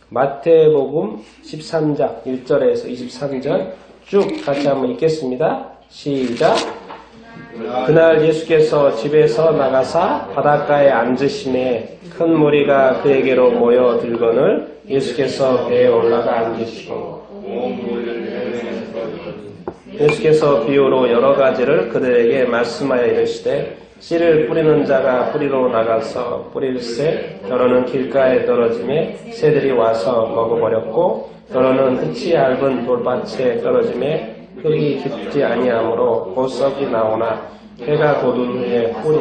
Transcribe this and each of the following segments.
마태복음 13장 1절에서 23절 쭉 같이 한번 읽겠습니다. 시작. 그날 예수께서 집에서 나가사 바닷가에 앉으시매 큰 무리가 그에게로 모여들거늘 예수께서 배에 올라가 앉으시고 예수께서 비유로 여러 가지를 그들에게 말씀하여 이르시되 씨를 뿌리는 자가 뿌리로 나가서 뿌릴새 더러는 길가에 떨어지매 새들이 와서 먹어버렸고 더러는 흙이 얇은 돌밭에 떨어지매 흙이 깊지 아니하므로 곧 썩이 나오나 해가 돋은 후에 뿌리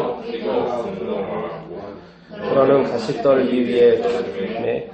더러는 가시떨 위에 떨어지매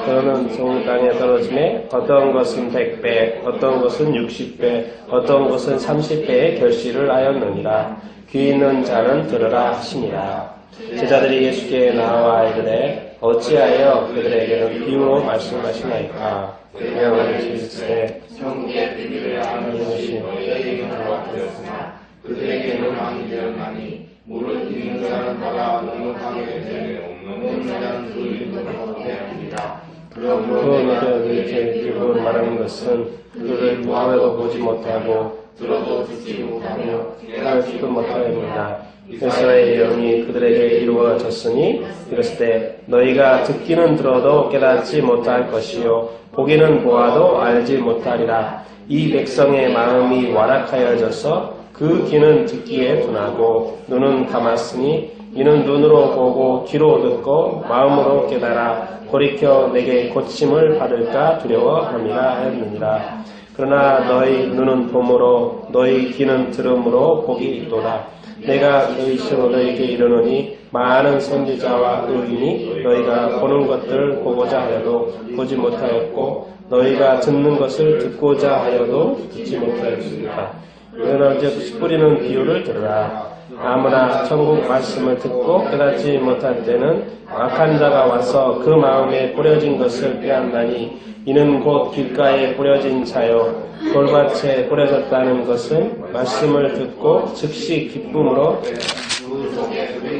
더러는 좋은 땅에 떨어지매 어떤 것은 100배 어떤 것은 60배 어떤 것은 30배의 결실을 하였느니라. 귀 있는 자는 들으라 하시니라. 제자들이 예수께 나와 이르되 어찌하여 그들에게는 비유로 말씀하시나이까. 그냥 질세 천국의 비밀을 아는 것이 너희에게는 들어왔으나 그들에게는 많이 되었나니 무릇 있는 자는 다가 넉넉하게 되되 없는 자는 그 일부러 되었느니라. 그러므로 내가 너희에게 비유로 말하는 것은 그를 보아도 보지 못하고 들어도 듣지 못하며 깨닫지도 못하였느니라. 이스라엘의 영이 그들에게 이루어졌으니 이랬을 때 너희가 듣기는 들어도 깨닫지 못할 것이요 보기는 보아도 알지 못하리라. 이 백성의 마음이 완악하여져서 그 귀는 듣기에 둔하고 눈은 감았으니 이는 눈으로 보고 귀로 듣고 마음으로 깨달아 돌이켜 내게 고침을 받을까 두려워함이라 하였느니라. 그러나 너희 눈은 봄으로 너희 귀는 들음으로 복이 있도다. 내가 너희시로 너희에게 이르노니 많은 선지자와 의인이 너희가 보는 것들을 보고자 하여도 보지 못하였고 너희가 듣는 것을 듣고자 하여도 듣지 못하였으니까. 그러나 즉 뿌리는 비유를 들으라. 아무나 천국 말씀을 듣고 깨닫지 못할 때는 악한 자가 와서 그 마음에 뿌려진 것을 빼앗나니 이는 곧 길가에 뿌려진 자요 돌밭에 뿌려졌다는 것은 말씀을 듣고 즉시 기쁨으로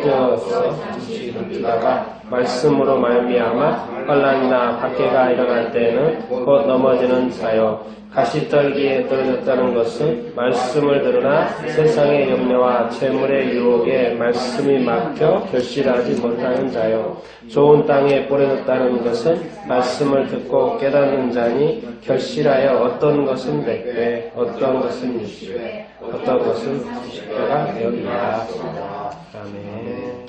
뛰어서 즉시 듣다가 말씀으로 말미암아 환난이나 박해가 일어날 때에는 곧 넘어지는 자요 가시떨기에 떨어졌다는 것은 말씀을 들으나 세상의 염려와 재물의 유혹에 말씀이 막혀 결실하지 못하는 자요 좋은 땅에 뿌려졌다는 것은 말씀을 듣고 깨닫는 자니 결실하여 어떤 것은 100배 어떤 것은 60배 어떤 것은 90배가 되었다. 아멘.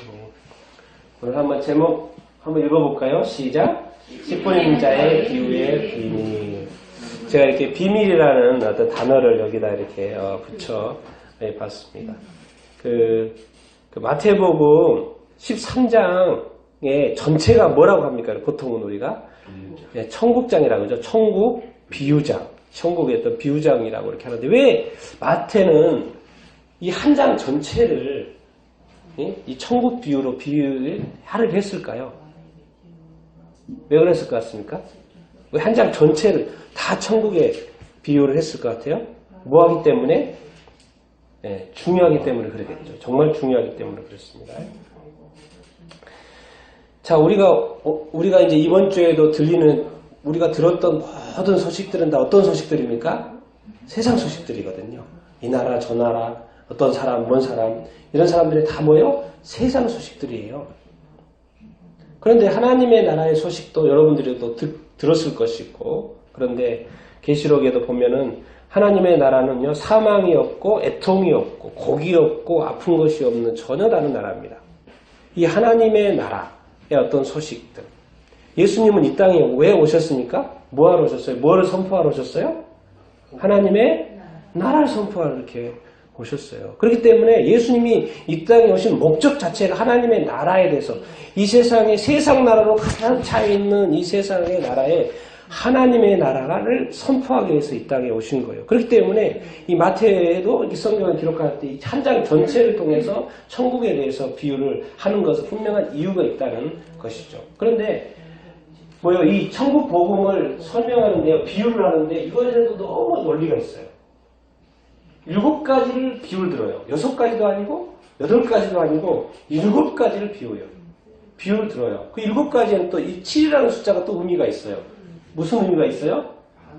오늘 한번 제목 한번 읽어볼까요? 시작. 씨 뿌리는 자의 비유의 비밀. 제가 이렇게 비밀이라는 어떤 단어를 여기다 이렇게 붙여 봤습니다. 그 마태복음 13장의 전체가 뭐라고 합니까? 보통은 우리가 천국장이라고 하죠. 천국 비유장, 천국의 어떤 비유장이라고 이렇게 하는데 왜 마태는 이 한 장 전체를 이 천국 비유로 비유를 했을까요? 왜 그랬을 것 같습니까? 왜 한 장 전체를 다 천국에 비유를 했을 것 같아요? 뭐 하기 때문에? 네, 중요하기 때문에 그러겠죠. 정말 중요하기 때문에 그렇습니다. 자, 우리가 이제 이번 주에도 우리가 들었던 모든 소식들은 다 어떤 소식들입니까? 세상 소식들이거든요. 이 나라, 저 나라, 어떤 사람, 뭔 사람, 이런 사람들이 다 뭐예요? 세상 소식들이에요. 그런데 하나님의 나라의 소식도 여러분들이 또 들었을 것이고, 그런데 계시록에도 보면은 하나님의 나라는요 사망이 없고 애통이 없고 곡이 없고 아픈 것이 없는 전혀 다른 나라입니다. 이 하나님의 나라의 어떤 소식들. 예수님은 이 땅에 왜 오셨습니까? 뭐하러 오셨어요? 뭐를 선포하러 오셨어요? 하나님의 나라를 선포하러 이렇게 오셨어요. 그렇기 때문에 예수님이 이 땅에 오신 목적 자체가 하나님의 나라에 대해서 이 세상에 세상 나라로 가장 차있는 이 세상의 나라에 하나님의 나라를 선포하기 위해서 이 땅에 오신 거예요. 그렇기 때문에 이 마태에도 이 성경을 기록할 때 한 장 전체를 통해서 천국에 대해서 비유를 하는 것은 분명한 이유가 있다는 것이죠. 그런데 이 천국 복음을 설명하는데요, 비유를 하는데 이거에도 너무 논리가 있어요. 7가지를 비유를 들어요. 6가지도 아니고 8가지도 아니고 7가지를 비유해요. 비유를 들어요. 그 7가지는 또 이 7이라는 숫자가 또 의미가 있어요. 무슨 의미가 있어요?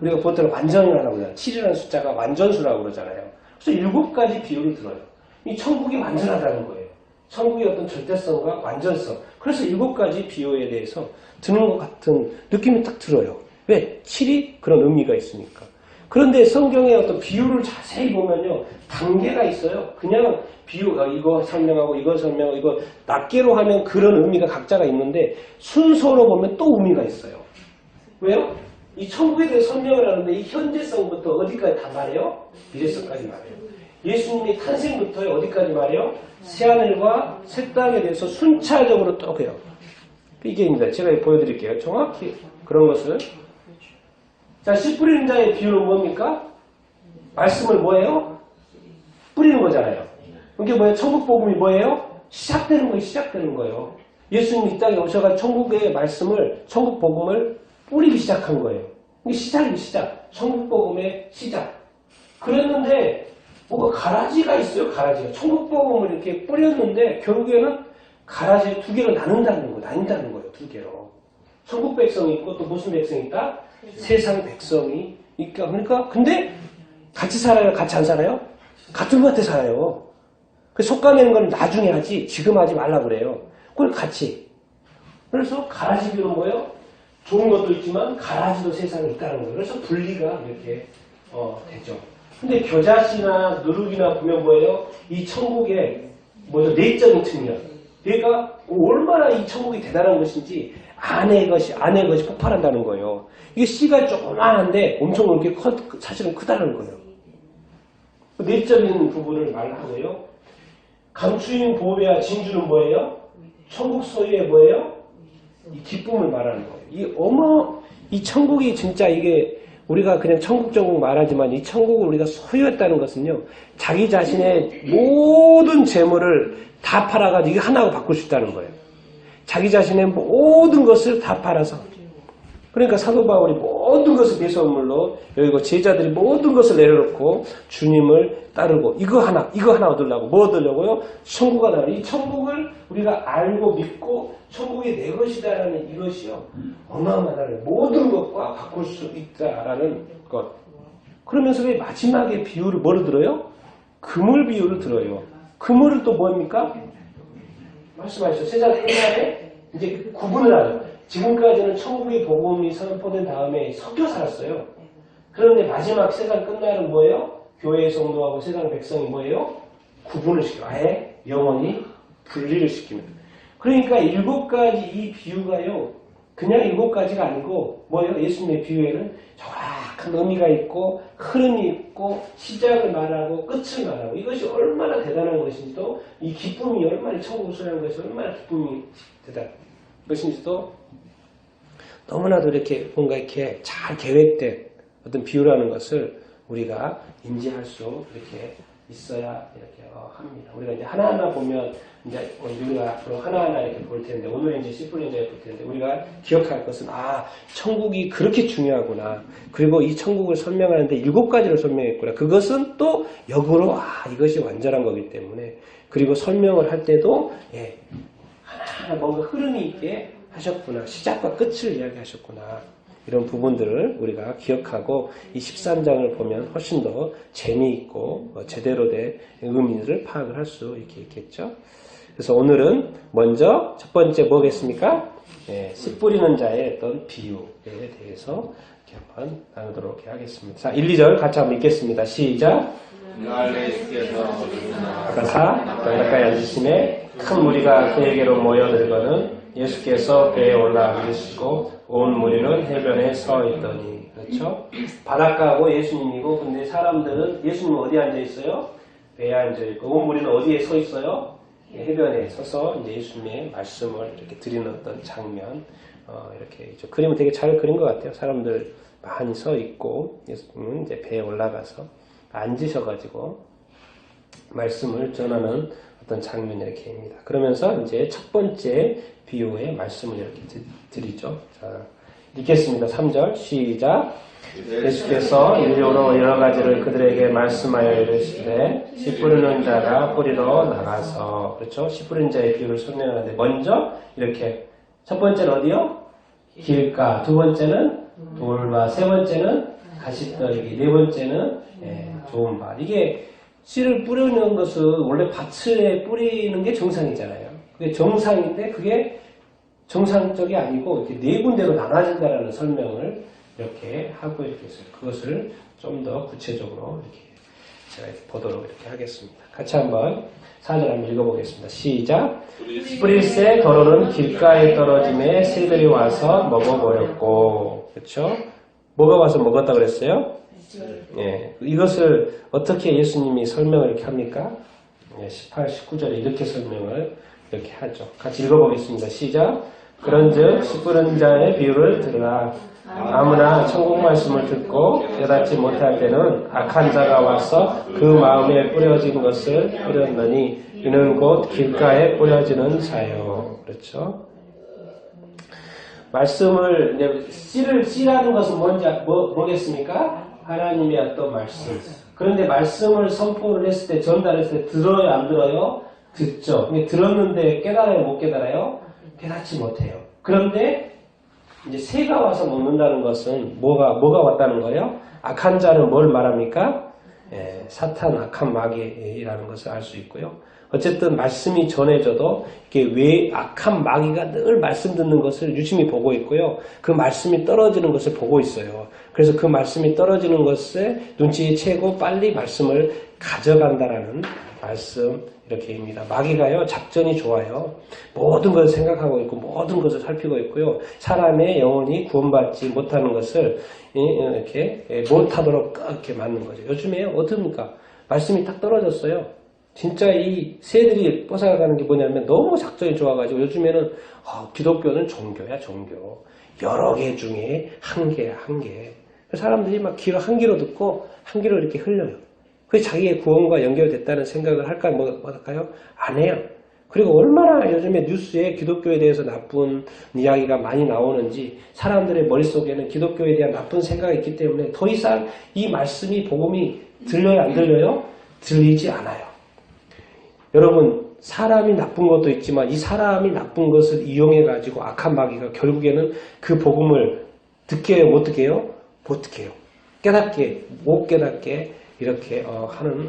우리가 보통 완전을 하라고 그러잖아요. 7이라는 숫자가 완전수라고 그러잖아요. 그래서 7가지 비유를 들어요. 이 천국이 완전하다는 거예요. 천국의 어떤 절대성과 완전성. 그래서 7가지 비유에 대해서 드는 것 같은 느낌이 딱 들어요. 왜? 7이 그런 의미가 있으니까. 그런데 성경의 어떤 비유를 자세히 보면요. 단계가 있어요. 그냥 비유가 이거 설명하고 이거 설명하고 이거 낱개로 하면 그런 의미가 각자가 있는데 순서로 보면 또 의미가 있어요. 왜요? 이 천국에 대해 설명을 하는데 이 현재성부터 어디까지 다 말해요? 미래성까지 말해요. 예수님의 탄생부터 어디까지 말해요? 새하늘과 새 땅에 대해서 순차적으로 또 해요. 이게입니다. 제가 보여드릴게요. 정확히 그런 것을. 자, 씨 뿌리는 자의 비유는 뭡니까? 말씀을 뭐예요? 뿌리는 거잖아요. 이게 뭐예요? 천국 복음이 뭐예요? 시작되는 거예요. 예수님이 이 땅에 오셔가 천국의 말씀을, 천국 복음을 뿌리기 시작한 거예요. 이게 시작. 천국 복음의 시작. 그랬는데 뭐가 가라지가 있어요. 가라지가. 천국 복음을 이렇게 뿌렸는데 결국에는 가라지 2개로 나뉜다는 거예요. 2개로. 천국 백성이 있고 또 무슨 백성이 있다? 세상 백성이 있다. 그러니까 근데 같이 살아요? 같이 안 살아요? 같은 것 같아 살아요. 그래서 속가내는 건 나중에 하지 지금 하지 말라고 그래요. 그걸 같이. 그래서 가라지 비유는 뭐예요? 좋은 것도 있지만 가라지도 세상에 있다는 거예요. 그래서 분리가 이렇게 되죠. 근데 겨자씨나 누룩이나 보면 뭐예요? 이 천국의 내적인 측면. 그러니까 얼마나 이 천국이 대단한 것인지 안의 것이 폭발한다는 거예요. 이게 씨가 조그만한데 엄청 그렇게 사실은 크다는 거예요. 내적인 부분을 말하고요. 감추인 보배와 진주는 뭐예요? 천국 소유의 뭐예요? 이 기쁨을 말하는 거예요. 이 천국이 진짜 이게 우리가 그냥 천국 말하지만 이 천국을 우리가 소유했다는 것은요. 자기 자신의 모든 재물을 다 팔아가지고 이게 하나로 바꿀 수 있다는 거예요. 자기 자신의 모든 것을 다 팔아서. 그러니까 사도 바울이 모든 것을 배설물로 여기고 제자들이 모든 것을 내려놓고 주님을 따르고 이거 하나 얻으려고 뭐 얻으려고요? 천국가 나와. 이 천국을 우리가 알고 믿고 천국이 내 것이다라는 이것이요. 어마어마한 모든 것과 바꿀 수 있다라는 것. 그러면서 왜 마지막에 비유를 뭐로 들어요? 그물 비유를 들어요. 그물은 또 뭡니까? 말씀하셨죠. 세상 끝날에 이제 구분을 하죠. 지금까지는 천국의 복음이 선포된 다음에 섞여 살았어요. 그런데 마지막 세상 끝날은 뭐예요? 교회의 성도하고 세상 백성이 뭐예요? 구분을 시켜요. 아예 영원히 분리를 시킵니다. 그러니까 7가지 이 비유가요. 그냥 7가지가 아니고 뭐예요? 예수님의 비유에는 정확한 의미가 있고 흐름이 있고 시작을 말하고 끝을 말하고 이것이 얼마나 대단한 것인지도 이 기쁨이 얼마나 천국을 소유한 것이 얼마나 기쁨이 대단한 것인지도 너무나도 이렇게 뭔가 이렇게 잘 계획된 어떤 비유라는 것을 우리가 인지할 수 이렇게 있어야 이렇게 합니다. 우리가 이제 하나하나 보면 이제 우리가 앞으로 하나하나 이렇게 볼 텐데 오늘 이제 씨뿌리는자에 볼 텐데 우리가 기억할 것은 천국이 그렇게 중요하구나. 그리고 이 천국을 설명하는데 7가지를 설명했구나. 그것은 또 역으로 이것이 완전한 거기 때문에 그리고 설명을 할 때도 하나하나 뭔가 흐름이 있게 하셨구나. 시작과 끝을 이야기하셨구나. 이런 부분들을 우리가 기억하고 이 13장을 보면 훨씬 더 재미있고 제대로 된 의미를 파악을 할 수 있겠죠. 그래서 오늘은 먼저 첫 번째 뭐겠습니까? 씨 뿌리는 자의 어떤 비유에 대해서 이렇게 한번 나누도록 하겠습니다. 자, 1, 2절 같이 한번 읽겠습니다. 시작. 아까 가까이 앉으심에 큰 무리가 그에게로 모여들거는 예수께서 배에 올라 앉으시고 온 무리는 해변에 서 있더니. 그렇죠? 바닷가고 예수님이고 근데 사람들은 예수님은 어디에 앉아 있어요? 배에 앉아 있고 온 무리는 어디에 서 있어요? 해변에 서서 이제 예수님의 말씀을 이렇게 드리는 어떤 장면 이렇게 그림은 되게 잘 그린 것 같아요. 사람들 많이 서 있고 예수님은 이제 배에 올라가서 앉으셔가지고 말씀을 전하는 어떤 장면이 이렇게입니다. 그러면서 이제 첫 번째 비유의 말씀을 이렇게 드리죠. 자, 읽겠습니다. 3절 시작. 예수께서 인류로 여러 가지를 그들에게 말씀하여 이르시되 씨 뿌리는 자가 뿌리러 나가서 그렇죠? 씨 뿌리는 자의 비유를 설명하는데 먼저 이렇게 첫 번째는 어디요? 길가, 두 번째는 돌밭, 세 번째는 가시떨기, 네 번째는 좋은 밭. 이게 씨를 뿌리는 것은 원래 밭에 뿌리는 게 정상이잖아요. 그게 정상인데 그게 정상적이 아니고 이렇게 네 군데로 나눠진다라는 설명을 이렇게 하고 이렇게 해서 그것을 좀 더 구체적으로 이렇게 제가 이렇게 보도록 이렇게 하겠습니다. 같이 한번 4절 한번 읽어보겠습니다. 시작. 뿌릴새 더러는 길가에 떨어짐에 새들이 와서 먹어버렸고, 그렇죠? 뭐가 와서 먹었다 그랬어요? 예, 이것을 어떻게 예수님이 설명을 이렇게 합니까? 18, 19절에 이렇게 설명을 이렇게 하죠. 같이 읽어보겠습니다. 시작. 그런즉 씨 뿌린 자의 비유를 들으라. 아무나 천국 말씀을 듣고 깨닫지 못할 때는 악한 자가 와서 그 마음에 뿌려진 것을 뿌렸느니 이는 곧 길가에 뿌려지는 자요. 그렇죠? 말씀을 이제 씨라는 것은 뭔지 뭐겠습니까? 하나님의 어떤 말씀. 그런데 말씀을 선포를 했을 때 전달했을 때 들어요 안 들어요? 듣죠. 근데 들었는데 깨달아요 못 깨달아요? 깨닫지 못해요. 그런데 이제 새가 와서 먹는다는 것은 뭐가 왔다는 거예요? 악한 자는 뭘 말합니까? 사탄, 악한 마귀라는 것을 알 수 있고요. 어쨌든 말씀이 전해져도 이게 왜 악한 마귀가 늘 말씀 듣는 것을 유심히 보고 있고요. 그 말씀이 떨어지는 것을 보고 있어요. 그래서 그 말씀이 떨어지는 것에 눈치채고 빨리 말씀을 가져간다라는 말씀 이렇게입니다. 마귀가요 작전이 좋아요. 모든 것을 생각하고 있고 모든 것을 살피고 있고요. 사람의 영혼이 구원받지 못하는 것을 이렇게 못하도록 이렇게 만든 거죠. 요즘에 어떻습니까? 말씀이 딱 떨어졌어요. 진짜 이 새들이 뻗어가는 게 뭐냐면 너무 작전이 좋아가지고 요즘에는 기독교는 종교야 종교. 여러 개 중에 한 개야 한 개. 사람들이 막 귀로 한 귀로 듣고 한 귀로 이렇게 흘려요. 그게 자기의 구원과 연결됐다는 생각을 할까요? 뭐랄까요? 안 해요. 그리고 얼마나 요즘에 뉴스에 기독교에 대해서 나쁜 이야기가 많이 나오는지 사람들의 머릿속에는 기독교에 대한 나쁜 생각이 있기 때문에 더 이상 이 말씀이 복음이 들려요 안 들려요? 들리지 않아요. 여러분 사람이 나쁜 것도 있지만 이 사람이 나쁜 것을 이용해 가지고 악한 마귀가 결국에는 그 복음을 듣게 해요? 못 듣게 해요? 못 듣게 해요. 깨닫게 못 깨닫게 이렇게 하는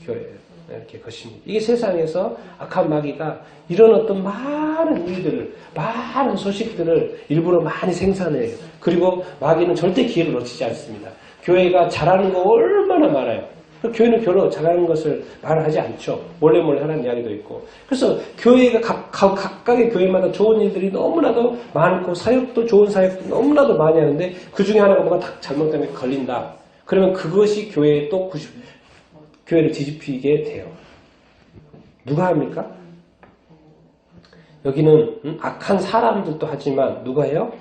교회예요. 이렇게 것입니다. 이게 세상에서 악한 마귀가 이런 어떤 많은 일들을, 많은 소식들을 일부러 많이 생산해요. 그리고 마귀는 절대 기회를 놓치지 않습니다. 교회가 잘하는 거 얼마나 많아요. 교회는 별로 잘하는 것을 말하지 않죠. 몰래 하는 이야기도 있고. 그래서 교회가 각각의 교회마다 좋은 일들이 너무나도 많고 사역도 좋은 사역도 너무나도 많이 하는데 그 중에 하나가 뭐가 딱 잘못되면 걸린다. 그러면 그것이 교회에 또 교회를 뒤집히게 돼요. 누가 합니까? 여기는 악한 사람들도 하지만 누가 해요?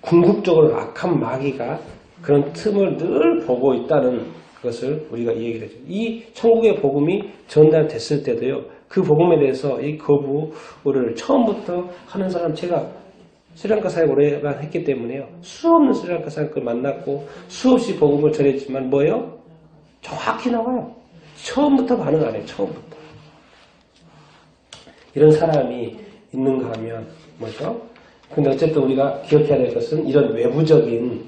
궁극적으로 악한 마귀가 그런 틈을 늘 보고 있다는 것을 우리가 이 얘기를 하죠. 이 천국의 복음이 전달됐을 때도요. 그 복음에 대해서 이 거부를 처음부터 하는 사람 제가 스리랑카 사역 오래간 했기 때문에요. 수없는 스리랑카 사역을 만났고 수없이 복음을 전했지만 뭐예요? 정확히 나와요. 처음부터 반응 안 해요. 처음부터. 이런 사람이 있는가 하면 뭐죠? 근데 어쨌든 우리가 기억해야 될 것은 이런 외부적인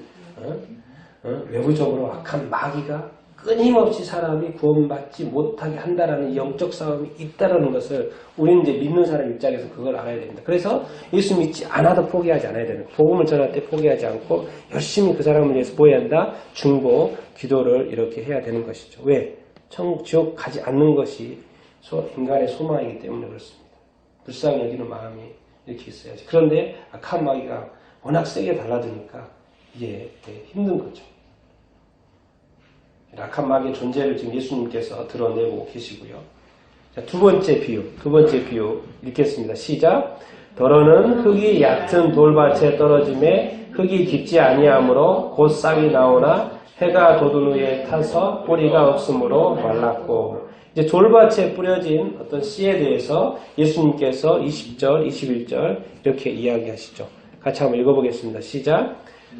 외부적으로 악한 마귀가 끊임없이 사람이 구원받지 못하게 한다라는 영적 싸움이 있다는 것을 우리는 이제 믿는 사람 입장에서 그걸 알아야 됩니다. 그래서 예수 믿지 않아도 포기하지 않아야 되는 거예요. 복음을 전할 때 포기하지 않고 열심히 그 사람을 위해서 보여야 한다. 중보, 기도를 이렇게 해야 되는 것이죠. 왜? 천국, 지옥 가지 않는 것이 인간의 소망이기 때문에 그렇습니다. 불쌍히 여기는 마음이 이렇게 있어야지. 그런데 악한 마귀가 워낙 세게 달라드니까 이게 힘든 거죠. 악한 마귀의 존재를 지금 예수님께서 드러내고 계시고요. 자, 두 번째 비유 읽겠습니다. 시작. 더러는 흙이 얕은 돌밭에 떨어짐에 흙이 깊지 아니하므로 곧 싹이 나오나 해가 돋은 후에 타서 뿌리가 없으므로 말랐고. 이제 돌밭에 뿌려진 어떤 씨에 대해서 예수님께서 20절, 21절 이렇게 이야기하시죠. 같이 한번 읽어보겠습니다. 시작.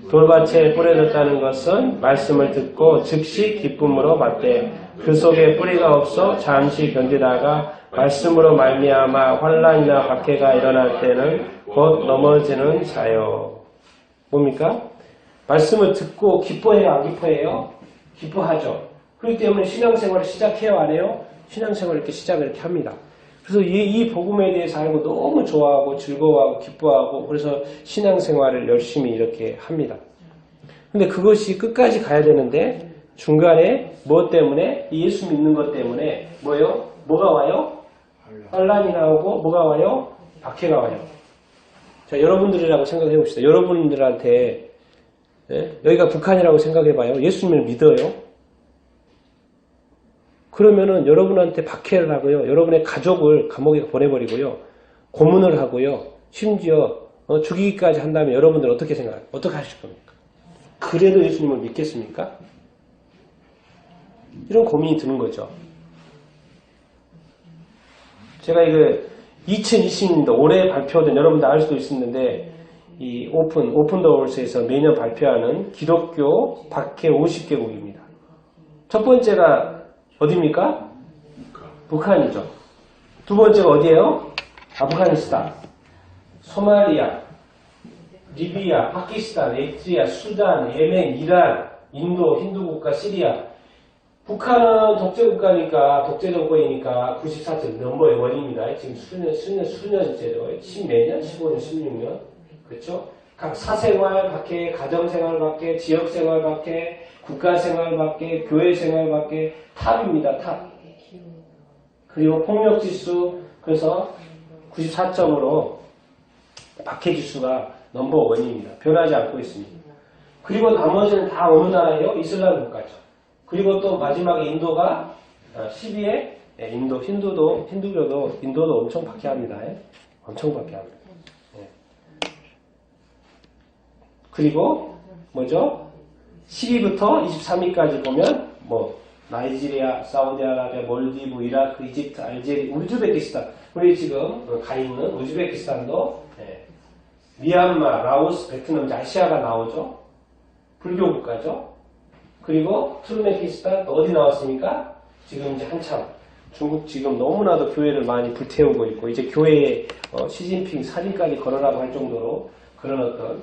돌밭에 뿌려졌다는 것은 말씀을 듣고 즉시 기쁨으로 받되 그 속에 뿌리가 없어 잠시 견디다가 말씀으로 말미암아 환난이나 박해가 일어날 때는 곧 넘어지는 자요. 뭡니까? 말씀을 듣고 기뻐해요, 안 기뻐해요? 기뻐하죠. 그렇기 때문에 신앙생활을 시작해요, 안 해요? 신앙생활을 이렇게 시작을 이렇게 합니다. 그래서 이 복음에 대해서 알고 너무 좋아하고 즐거워하고 기뻐하고 그래서 신앙생활을 열심히 이렇게 합니다. 근데 그것이 끝까지 가야 되는데 중간에 무엇 때문에? 예수 믿는 것 때문에 뭐예요? 뭐가 와요? 환난이 나오고 뭐가 와요? 박해가 와요. 자, 여러분들이라고 생각해 봅시다. 여러분들한테 여기가 북한이라고 생각해 봐요. 예수님을 믿어요? 그러면은 여러분한테 박해를 하고요. 여러분의 가족을 감옥에 보내버리고요. 고문을 하고요. 심지어 죽이기까지 한다면 여러분들 어떻게 생각해요? 어떻게 하실 겁니까? 그래도 예수님을 믿겠습니까? 이런 고민이 드는 거죠. 제가 이거 2020년도 올해 발표된 여러분들 알 수도 있었는데 이 오픈 더 월스에서 매년 발표하는 기독교 박해 50개국입니다. 첫 번째가 어디입니까? 북한이죠. 두 번째가 어디예요? 아프가니스탄, 소말리아, 리비아, 파키스탄, 에ritrea, 수단, 예멘, 이란, 인도, 힌두국가, 시리아. 북한은 독재국가니까, 독재정권이니까 94점 넘버의 원입니다. 지금 수년째죠. 10몇 년? 15년, 16년. 그렇죠? 각 사생활 밖에, 가정생활 밖에, 지역생활 밖에, 국가생활 밖에, 교회생활 밖에 탑입니다. 탑. 그리고 폭력지수, 그래서 94점으로 박해지수가 넘버원입니다. 변하지 않고 있습니다. 그리고 나머지는 다 어느 나라예요? 이슬람 국가죠. 그리고 또 마지막에 인도가 12에 인도, 힌두교도 인도도 엄청 박해합니다. 엄청 박해합니다. 그리고 뭐죠? 10위부터 23위까지 보면 뭐 나이지리아, 사우디아라비아, 몰디브, 이라크, 이집트, 알제리, 우즈베키스탄. 우리 지금 가 있는 우즈베키스탄도 미얀마, 라오스, 베트남, 아시아가 나오죠. 불교 국가죠. 그리고 투르메키스탄 어디 나왔습니까? 지금 이제 한참 중국 지금 너무나도 교회를 많이 불태우고 있고 이제 교회에 시진핑 사진까지 걸으라고 할 정도로 그런 어떤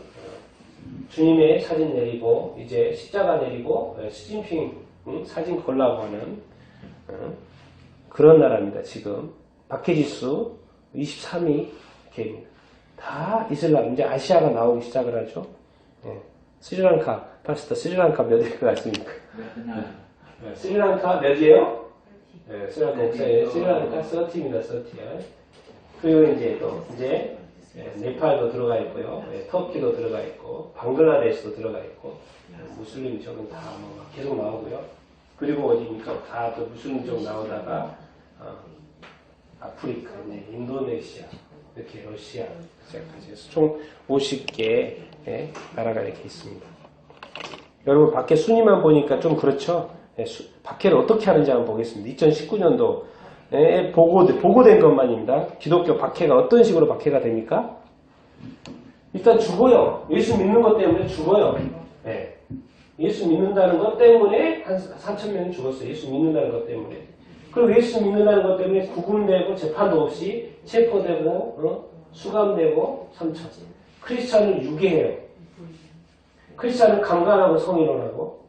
주님의 사진 내리고 이제 십자가 내리고 시진핑 사진 걸라고 하는 그런 나라입니다. 지금 박해지수 23위 개입니다. 다 이슬람 이제 아시아가 나오기 시작을 하죠. 스리랑카 파스타 스리랑카 몇 위가 같습니까? 스리랑카 몇이에요? 스리랑카 국사에 스리랑카 30입니다. 30. 그리고 이제 또 이제 네팔도 들어가 있고요. 터키도 들어가 있고 방글라데시도 들어가 있고 무슬림 쪽은 다 뭐 계속 나오고요. 그리고 어디입니까? 다 또 무슬림 쪽 나오다가 아프리카, 인도네시아, 이렇게 러시아 시작까지 해서 총 50개 나라가 이렇게 있습니다. 여러분 밖에 순위만 보니까 좀 그렇죠? 박해를 어떻게 하는지 한번 보겠습니다. 2019년도에 보고된 것만입니다. 기독교 박해가 어떤 식으로 박해가 됩니까? 일단 죽어요. 예수 믿는 것 때문에 죽어요. 예수 믿는다는 것 때문에 한 4,000명이 죽었어요. 예수 믿는다는 것 때문에. 그리고 예수 믿는다는 것 때문에 구금되고 재판도 없이 체포되고 수감되고 3천. 크리스찬을 유괴해요. 크리스찬은 강간하고 성인혼하고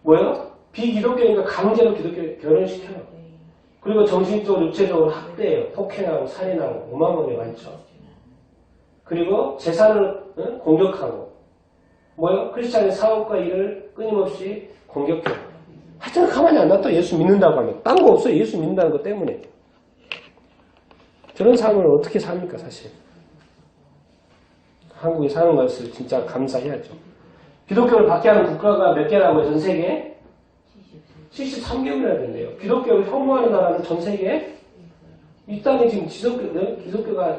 뭐예요? 비기독교니까 강제로 기독교 결혼시켜요. 그리고 정신적으로 육체적으로 학대해요. 폭행하고 살인하고 어마어마하게 많죠. 그리고 재산을 공격하고 뭐예요? 크리스찬의 사업과 일을 끊임없이 공격해요. 하여튼 가만히 안 놔둬. 예수 믿는다고 하면 딴 거 없어요. 예수 믿는다는 것 때문에. 저런 삶을 어떻게 삽니까 사실. 한국에 사는 것을 진짜 감사해야죠. 기독교를 박해하는 국가가 몇 개라고요? 전 세계에? 73개국이나 된대요. 기독교를 혐오하는 나라는 전 세계에? 이 땅에 지금 기독교가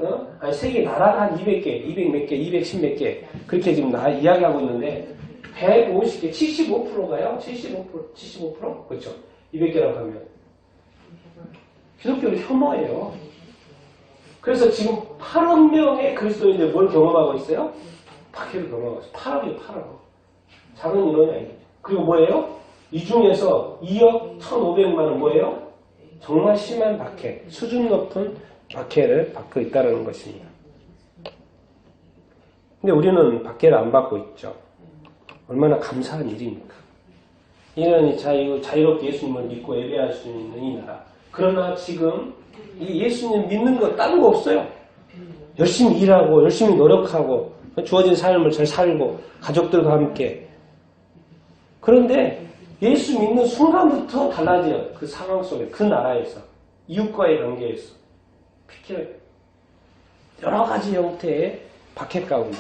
세계 나라가 한 200개, 200몇 개, 210 몇 개 그렇게 지금 이야기하고 있는데 150개, 75%가요? 75%? 그렇죠. 200개라고 하면 기독교를 혐오해요. 그래서 지금 8억 명의 그리스도인들 뭘 경험하고 있어요? 박해를 경험하고 8억이에요, 8억. 작은 인원이 아니죠. 그리고 뭐예요? 이 중에서 2억 1,500만 원 뭐예요? 정말 심한 박해, 수준 높은 박해를 받고 있다는 것입니다. 근데 우리는 박해를 안 받고 있죠. 얼마나 감사한 일입니까? 이런 자유롭게 예수님을 믿고 예배할 수 있는 이 나라. 그러나 지금 이 예수님 믿는 거 다른 거 없어요. 열심히 일하고 열심히 노력하고 주어진 삶을 잘 살고 가족들과 함께. 그런데 예수 믿는 순간부터 달라져요. 그 상황 속에, 그 나라에서, 이웃과의 관계에서. 피케 여러 가지 형태의 박해 가운데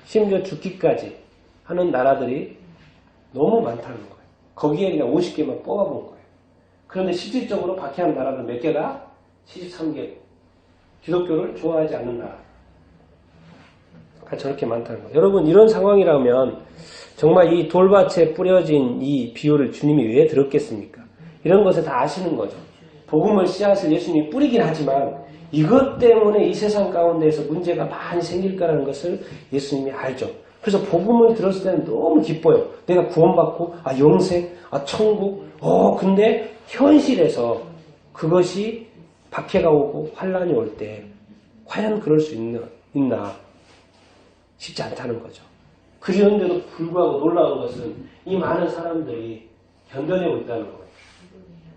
심지어 죽기까지 하는 나라들이 너무 많다는 거예요. 거기에 그냥 50개만 뽑아본 거예요. 그런데 실질적으로 박해한 나라는 몇 개다? 73개. 기독교를 좋아하지 않는 나라. 저렇게 많다는 거예요. 여러분, 이런 상황이라면 정말 이 돌밭에 뿌려진 이 비유를 주님이 왜 들었겠습니까? 이런 것을 다 아시는 거죠. 복음을 씨앗을 예수님이 뿌리긴 하지만 이것 때문에 이 세상 가운데에서 문제가 많이 생길 거라는 것을 예수님이 알죠. 그래서 복음을 들었을 때는 너무 기뻐요. 내가 구원받고 영생, 천국. 근데 현실에서 그것이 박해가 오고 환란이 올 때 과연 그럴 수 있나 쉽지 않다는 거죠. 그런데도 불구하고 놀라운 것은 이 많은 사람들이 견뎌내고 있다는 거예요.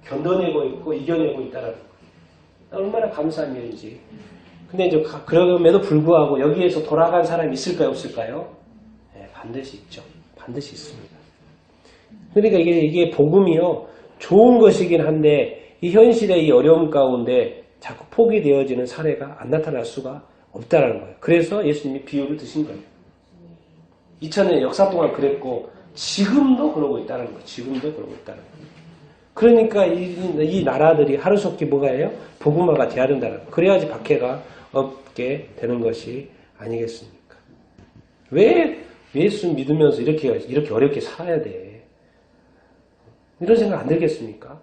견뎌내고 있고 이겨내고 있다는 거예요. 얼마나 감사한 일인지. 근데 이제 그럼에도 불구하고 여기에서 돌아간 사람이 있을까요, 없을까요? 네, 반드시 있죠. 반드시 있습니다. 그러니까 이게 복음이요, 좋은 것이긴 한데 이 현실의 이 어려움 가운데 자꾸 포기되어지는 사례가 안 나타날 수가 없다는 거예요. 그래서 예수님이 비유를 드신 거예요. 2000년 역사 동안 그랬고 지금도 그러고 있다는 거예요. 지금도 그러고 있다는 거예요. 그러니까 이 나라들이 하루속히 뭐가예요? 복음화가 돼야 된다는 거예요. 그래야지 박해가 없게 되는 것이 아니겠습니까? 왜 예수 믿으면서 이렇게 어렵게 살아야 돼? 이런 생각 안 들겠습니까?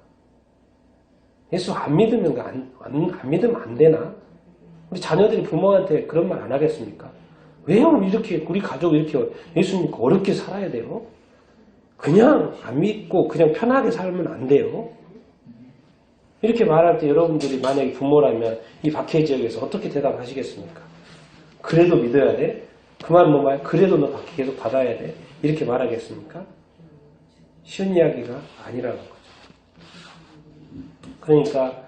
예수 안 믿으면 안 믿으면 안 되나? 우리 자녀들이 부모한테 그런 말 안 하겠습니까? 왜 우리 가족이 이렇게 예수 믿고 어렵게 살아야 돼요? 그냥 안 믿고 그냥 편하게 살면 안 돼요. 이렇게 말할 때 여러분들이 만약에 부모라면 이 박해 지역에서 어떻게 대답하시겠습니까? 그래도 믿어야 돼? 그 말은 뭔가요? 그래도 너 박해 계속 받아야 돼? 이렇게 말하겠습니까? 쉬운 이야기가 아니라는 거죠. 그러니까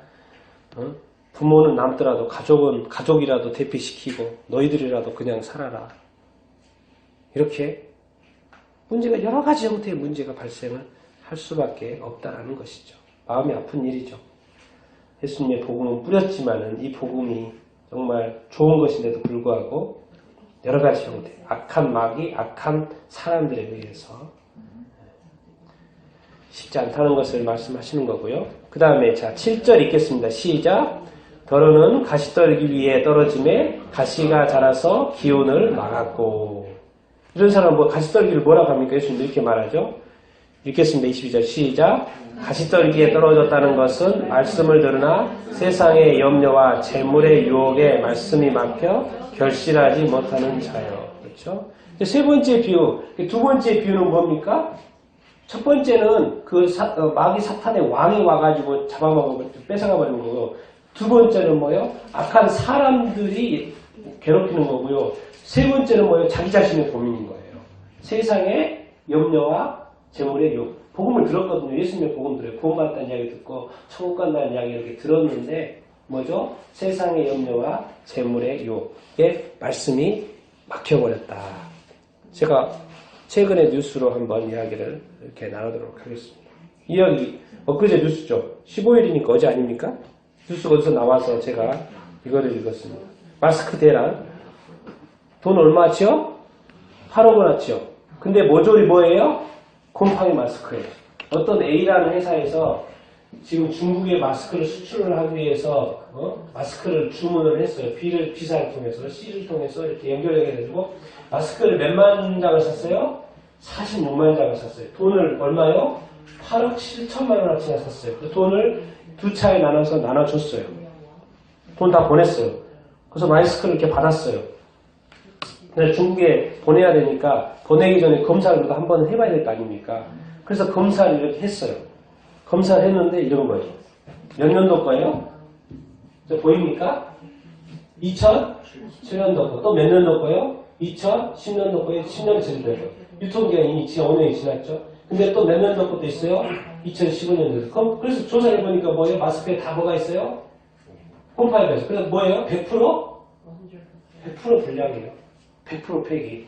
부모는 남더라도 가족이라도 대피시키고 너희들이라도 그냥 살아라. 이렇게 문제가 여러 가지 형태의 문제가 발생을 할 수밖에 없다라는 것이죠. 마음이 아픈 일이죠. 예수님의 복음은 뿌렸지만은 이 복음이 정말 좋은 것인데도 불구하고 여러 가지 형태, 악한 마귀, 악한 사람들에 의해서 쉽지 않다는 것을 말씀하시는 거고요. 그 다음에 7절 읽겠습니다. 시작. 더러는 가시떨기 위에 떨어짐에 가시가 자라서 기운을 막았고. 이런 사람은 가시떨기를 뭐라고 합니까? 예수님 이렇게 말하죠. 읽겠습니다. 22절 시작. 가시떨기에 떨어졌다는 것은 말씀을 들으나 세상의 염려와 재물의 유혹에 말씀이 막혀 결실하지 못하는 자요. 그렇죠? 세 번째 비유, 두 번째 비유는 뭡니까? 첫 번째는 마귀 사탄의 왕이 와가지고 잡아먹고 뺏어가 버리는 거고요. 두 번째는 뭐예요? 악한 사람들이 괴롭히는 거고요. 세 번째는 뭐예요? 자기 자신의 고민인 거예요. 세상의 염려와 재물의 욕. 복음을 들었거든요. 예수님의 복음 들어요. 구원받았다는 이야기 듣고 천국 간다는 이야기 이렇게 들었는데 뭐죠? 세상의 염려와 재물의 욕에 말씀이 막혀버렸다. 제가 최근에 뉴스로 한번 이야기를 이렇게 나누도록 하겠습니다. 이야기 엊그제 뉴스죠. 15일이니까 어제 아닙니까? 뉴스가 어디서 나와서 제가 이거를 읽었습니다. 마스크 대란 돈 얼마치요? 8억 원어치요. 근데 모조리 뭐예요? 곰팡이 마스크예요. 어떤 A라는 회사에서 지금 중국에 마스크를 수출을 하기 위해서 마스크를 주문을 했어요. B사를 통해서 C를 통해서 이렇게 연결해가지고 마스크를 몇만 장을 샀어요? 46만 장을 샀어요. 돈을 얼마요? 8억 7천만 원어치나 샀어요. 그 돈을 두 차에 나눠줬어요. 돈 다 보냈어요. 그래서 마스크를 이렇게 받았어요. 그래서 중국에 보내야 되니까 보내기 전에 검사를 그래도 한번 해봐야 될 거 아닙니까? 그래서 검사를 이렇게 했어요. 검사를 했는데 이런 거예요. 몇 년도 거예요? 보입니까? 2007년도 거. 또 몇 년도 거예요? 2010년도 거예요. 10년 전도예요. 유통기한이 이미 5년이 지났죠. 근데 또 몇 년도 것도 있어요? 2015년도. 그래서 조사를 해보니까 뭐예요? 마스크에 다 뭐가 있어요? 홈파이브에서. 그래서 뭐예요? 100%? 100% 불량이에요. 100% 폐기.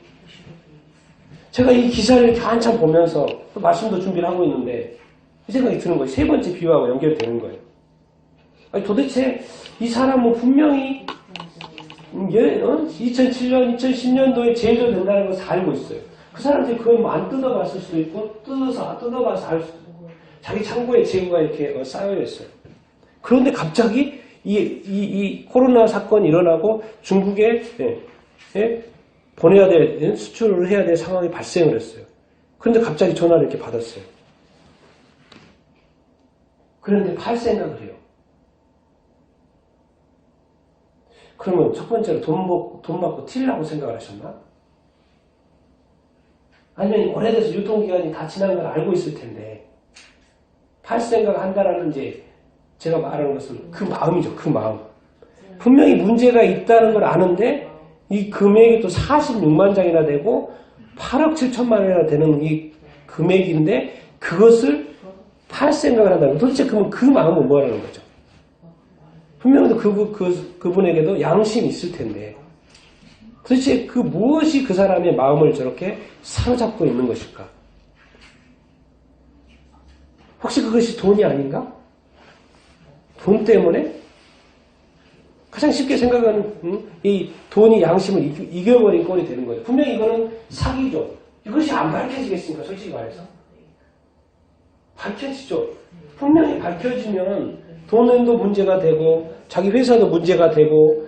제가 이 기사를 이렇게 한참 보면서 또 말씀도 준비를 하고 있는데 이 생각이 드는 거예요. 세 번째 비유하고 연결되는 거예요. 아니 도대체 이 사람은 분명히 2007년, 2010년도에 제조된다는 것을 알고 있어요. 그 사람들이 그걸 뭐 안 뜯어봤을 수도 있고 뜯어봐서 알 수도 있고 자기 창고에 재고가 이렇게 쌓여 있어요. 그런데 갑자기 이 코로나 사건이 일어나고 중국에 보내야 될 수출을 해야 될 상황이 발생을 했어요. 그런데 갑자기 전화를 이렇게 받았어요. 그런데 팔 생각을 해요. 그러면 첫 번째로 돈 받고 튀려고 생각을 하셨나? 아니면 오래돼서 유통기한이 다 지난 걸 알고 있을 텐데 팔 생각을 한다라는 이제 제가 말하는 것은 그 마음이죠. 그 마음. 분명히 문제가 있다는 걸 아는데 이 금액이 또 46만 장이나 되고 8억 7천만 원이나 되는 이 금액인데 그것을 팔 생각을 한다는 도대체 그러면 그 마음은 뭐라는 거죠? 분명히 그분에게도 양심이 있을 텐데 도대체 그 무엇이 그 사람의 마음을 저렇게 사로잡고 있는 것일까? 혹시 그것이 돈이 아닌가? 돈 때문에? 가장 쉽게 생각하는 이 돈이 양심을 이겨버린 꼴이 되는 거예요. 분명히 이거는 사기죠. 이것이 안 밝혀지겠습니까? 솔직히 말해서. 밝혀지죠. 분명히 밝혀지면 돈도 문제가 되고 자기 회사도 문제가 되고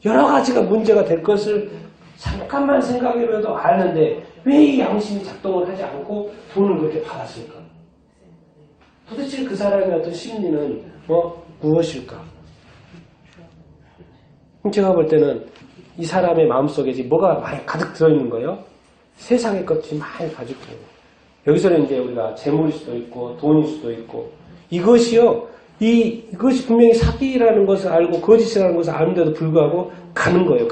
여러 가지가 문제가 될 것을 잠깐만 생각해봐도 아는데 왜 이 양심이 작동을 하지 않고 돈을 그렇게 받았을까? 도대체 그 사람의 어떤 심리는 무엇일까? 제가 볼 때는 이 사람의 마음속에 지금 뭐가 많이 가득 들어있는 거예요? 세상의 것이 많이 가지고 여기서는 이제 우리가 재물일 수도 있고 돈일 수도 있고 이것이요 이것이 분명히 사기라는 것을 알고 거짓이라는 것을 아는데도 불구하고 가는 거예요.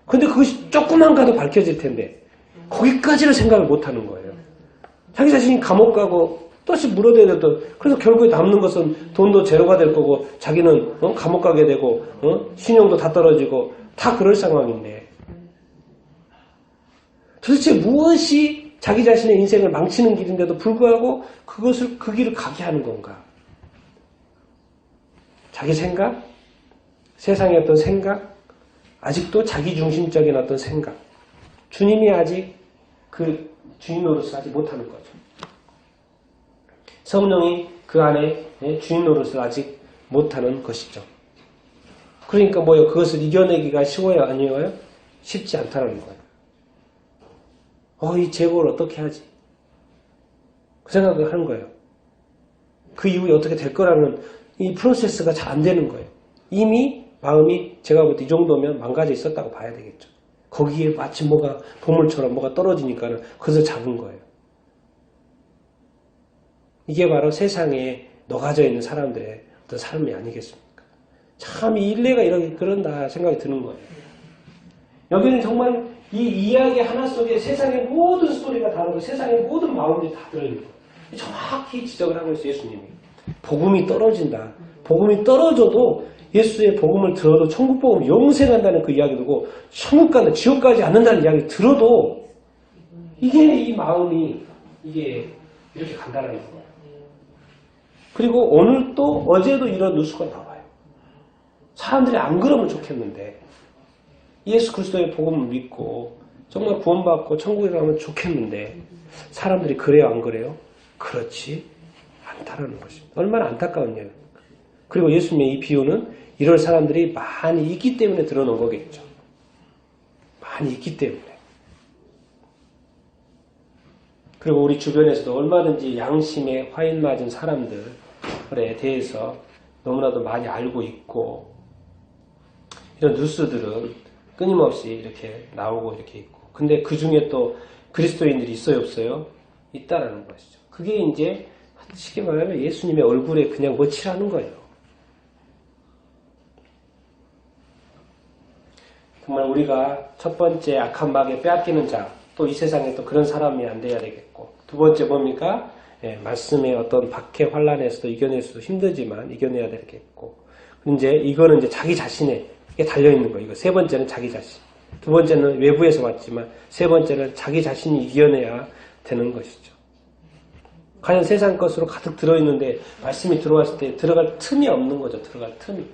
근데 그것이 조금만 가도 밝혀질 텐데 거기까지는 생각을 못 하는 거예요. 자기 자신이 감옥 가고 또다시 물어대야 돼도 그래서 결국에 남는 것은 돈도 제로가 될 거고 자기는 감옥 가게 되고 신용도 다 떨어지고 다 그럴 상황인데 도대체 무엇이 자기 자신의 인생을 망치는 길인데도 불구하고 그것을 그 길을 가게 하는 건가? 자기 생각? 세상의 어떤 생각? 아직도 자기중심적인 어떤 생각. 주님이 아직 그 주인 노릇을 하지 못하는 거죠. 성령이 그 안에 주인 노릇을 아직 못하는 것이죠. 그러니까 뭐요? 그것을 이겨내기가 쉬워요? 아니에요? 쉽지 않다는 거예요. 이 재고를 어떻게 하지? 그 생각을 하는 거예요. 그 이후에 어떻게 될 거라는 이 프로세스가 잘 안 되는 거예요. 이미 마음이 제가 볼 때 이 정도면 망가져 있었다고 봐야 되겠죠. 거기에 마치 뭐가 보물처럼 뭐가 떨어지니까는 그것을 잡은 거예요. 이게 바로 세상에 녹아져 있는 사람들의 어떤 삶이 아니겠습니까? 참 이 일례가 이렇게 그런다 생각이 드는 거예요. 여기는 정말 이 이야기 하나 속에 세상의 모든 스토리가 다르고 세상의 모든 마음들이 다 들어있는 거예요. 정확히 지적을 하고 있어요. 예수님이. 복음이 떨어진다. 복음이 떨어져도 예수의 복음을 들어도 천국 복음 영생한다는 그 이야기 들고 천국 간다, 지옥 가지 않는다는 이야기 들어도 이게 이 마음이 이게 이렇게 간다는 거예요. 그리고 오늘 또 어제도 이런 뉴스가 나와요. 사람들이 안 그러면 좋겠는데 예수 그리스도의 복음을 믿고 정말 구원받고 천국에 가면 좋겠는데 사람들이 그래요 안 그래요? 그렇지 않다라는 것입니다. 얼마나 안타까운 일입니까? 그리고 예수님의 이 비유는 이럴 사람들이 많이 있기 때문에 들어놓은 거겠죠. 많이 있기 때문에. 그리고 우리 주변에서도 얼마든지 양심에 화인 맞은 사람들에 대해서 너무나도 많이 알고 있고 이런 뉴스들은 끊임없이 이렇게 나오고 이렇게 있고. 근데 그 중에 또 그리스도인들이 있어요, 없어요? 있다라는 것이죠. 그게 이제 쉽게 말하면 예수님의 얼굴에 그냥 묻히라는 거예요. 정말 우리가 첫 번째 악한 마귀에 빼앗기는 자, 또 이 세상에 또 그런 사람이 안 돼야 되겠고, 두 번째 뭡니까? 말씀의 어떤 박해 환란에서도 이겨낼 수도 힘들지만 이겨내야 되겠고, 이제 이거는 이제 자기 자신에게 달려 있는 거예요. 이거 세 번째는 자기 자신, 두 번째는 외부에서 왔지만 세 번째는 자기 자신이 이겨내야 되는 것이죠. 과연 세상 것으로 가득 들어있는데 말씀이 들어왔을 때 들어갈 틈이 없는 거죠. 들어갈 틈이.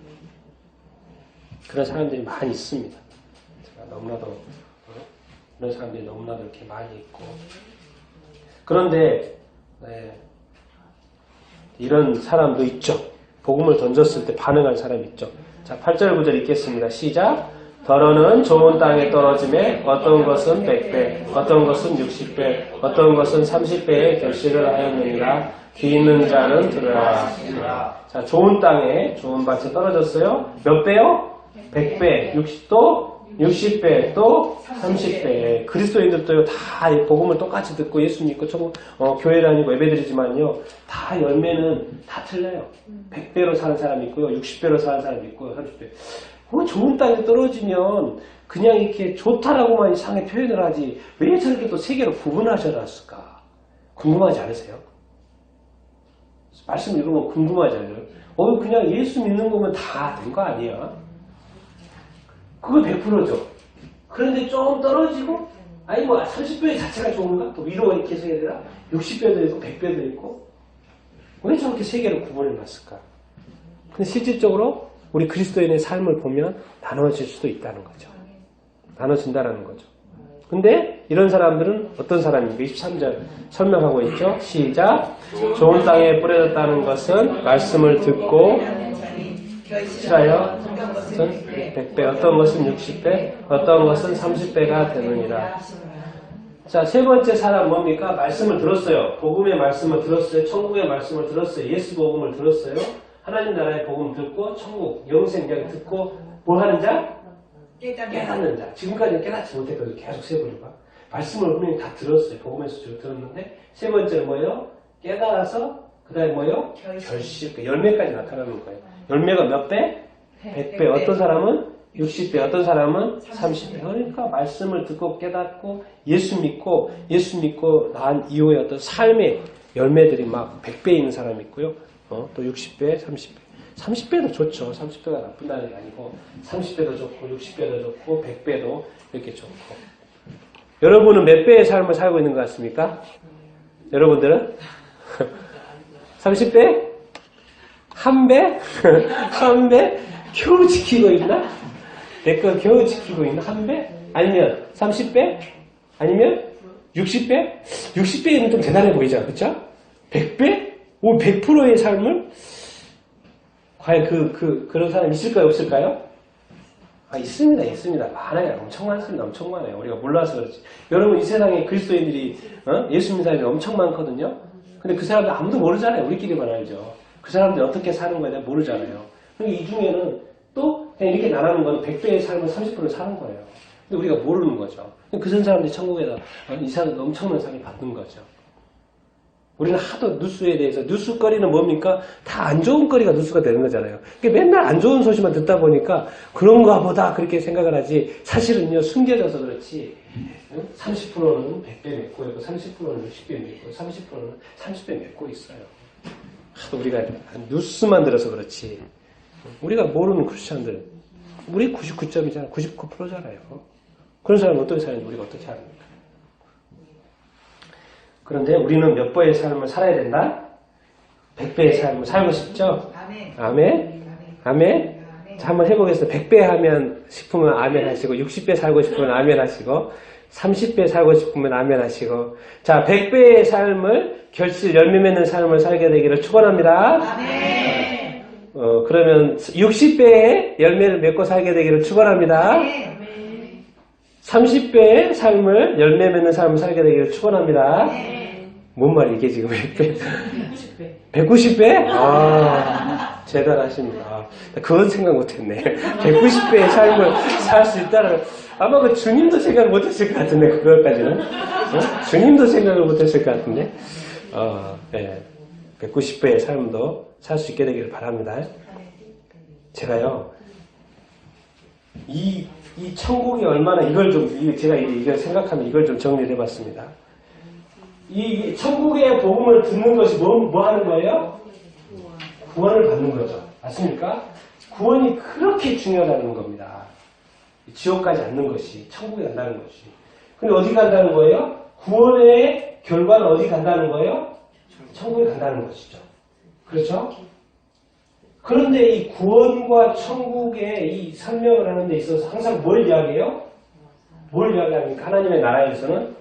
그런 사람들이 많이 있습니다. 제가 너무나도 그런 사람들이 너무나도 이렇게 많이 있고. 그런데 이런 사람도 있죠. 복음을 던졌을 때 반응한 사람이 있죠. 자, 8절 9절 읽겠습니다. 시작. 더러는 좋은 땅에 떨어짐에 어떤 것은 100배, 어떤 것은 60배, 어떤 것은 30배의 결실을 하였느니라. 귀 있는 자는 들으라. 자, 좋은 땅에, 좋은 밭에 떨어졌어요. 몇 배요? 100배, 60배, 또 30배. 그리스도인들도요, 다 복음을 똑같이 듣고 예수 믿고 교회 다니고 예배드리지만요, 다 열매는 다 틀려요. 100배로 사는 사람이 있고요, 60배로 사는 사람이 있고요, 30배. 좋은 땅에 떨어지면 그냥 이렇게 좋다라고만 이상하게 표현을 하지 왜 저렇게 또 세 개로 구분하셔놨을까? 궁금하지 않으세요? 말씀 읽으면 궁금하지 않아요? 그냥 예수 믿는 거면 다 된 거 아니야? 그거 100%죠. 그런데 좀 떨어지고, 아니 30배 자체가 좋은가? 또 위로 이렇게 해서 해야 되나? 60배도 있고 100배도 있고. 왜 저렇게 세 개로 구분해놨을까? 근데 실질적으로 우리 그리스도인의 삶을 보면 나눠질 수도 있다는 거죠. 나눠진다는 거죠. 근데 이런 사람들은 어떤 사람입니까? 23절 설명하고 있죠. 시작. 좋은 땅에 뿌려졌다는 것은 말씀을 듣고 실하여 100배, 어떤 것은 60배, 어떤 것은 30배가 되느니라. 자, 세 번째 사람 뭡니까? 말씀을 들었어요. 복음의 말씀을 들었어요. 천국의 말씀을 들었어요. 예수 복음을 들었어요. 하나님 나라의 복음 듣고 천국, 영생장 듣고 뭐 하는 자? 깨닫는 자. 지금까지는 깨닫지 못했거든요. 계속 세 번이가. 말씀을 분명히 다 들었어요. 복음에서 들었는데 세 번째는 뭐예요? 깨달아서 그 다음에 뭐예요? 결실. 열매까지 나타나는 거예요. 열매가 몇 배? 100배. 어떤 사람은 60배. 어떤 사람은 30배. 그러니까 말씀을 듣고 깨닫고 예수 믿고 난 이후에 어떤 삶의 열매들이 막 100배 있는 사람이 있고요. 또 60배, 30배. 30배도 좋죠. 30배가 나쁜다는 게 아니고 30배도 좋고 60배도 좋고 100배도 이렇게 좋고. 여러분은 몇 배의 삶을 살고 있는 것 같습니까? 여러분들은? 30배? 한 배? 한 배? 겨우 지키고 있나? 내 거 겨우 지키고 있나? 한 배? 아니면 30배? 아니면 60배? 60배는 좀 대단해 보이잖아. 그쵸? 100배? 100%의 삶을? 과연 그런 사람 있을까요? 없을까요? 있습니다. 많아요. 엄청 많습니다. 엄청 많아요. 우리가 몰라서 그렇지. 여러분, 이 세상에 그리스도인들이, 예수 믿는 사람이 엄청 많거든요? 근데 그 사람들 아무도 모르잖아요. 우리끼리만 알죠. 그 사람들이 어떻게 사는 거에 대해 모르잖아요. 그러니까 이 중에는 또, 그냥 이렇게 나누는 건 100배의 삶을 30%를 사는 거예요. 근데 우리가 모르는 거죠. 그 사람들이 천국에다 이 사람들 엄청난 상을 받는 거죠. 우리는 하도 뉴스에 대해서, 뉴스거리는 뭡니까? 다 안 좋은 거리가 뉴스가 되는 거잖아요. 그러니까 맨날 안 좋은 소식만 듣다 보니까 그런가 보다 그렇게 생각을 하지, 사실은요, 숨겨져서 그렇지, 30%는 100배 맺고 있고, 30%는 60배 맺고, 30%는 30배 맺고 있어요. 하도 우리가 뉴스만 들어서 그렇지, 우리가 모르는 크리스찬들, 우리 99점이잖아, 99%잖아요. 그런 사람은 어떻게 사는지 우리가 어떻게 합니까? 그런데 우리는 몇 배의 삶을 살아야 된다? 100배의 삶을 살고 싶죠? 아멘? 아멘? 자, 한번 해보겠습니다. 100배 하면 싶으면 아멘 하시고, 60배 살고 싶으면 아멘 하시고, 30배 살고 싶으면 아멘 하시고, 자, 100배의 삶을, 결실, 열매 맺는 삶을 살게 되기를 축원합니다. 아멘. 그러면 60배의 열매를 맺고 살게 되기를 축원합니다. 30배의 삶을, 열매 맺는 삶을 살게 되기를 축원합니다. 뭔 말이 이게 지금 100배? 190배? 대단하십니다. 그건 생각 못했네. 190배의 삶을 살 수 있다는 아마 그 주님도 생각 못했을 것 같은데 그것까지는 주님도 생각을 못했을 것 같은데 190배의 삶도 살 수 있게 되기를 바랍니다. 제가요 이 천국이 얼마나 제가 이걸 생각하면 이걸 좀 정리를 해봤습니다. 이 천국의 복음을 듣는 것이 뭐 하는 거예요? 구원을 받는 거죠. 맞습니까? 구원이 그렇게 중요하다는 겁니다. 지옥까지 않는 것이, 천국에 간다는 것이. 근데 어디 간다는 거예요? 구원의 결과는 어디 간다는 거예요? 천국에 간다는 것이죠. 그렇죠? 그런데 이 구원과 천국의 이 설명을 하는 데 있어서 항상 뭘 이야기해요? 뭘 이야기합니까? 하나님의 나라에서는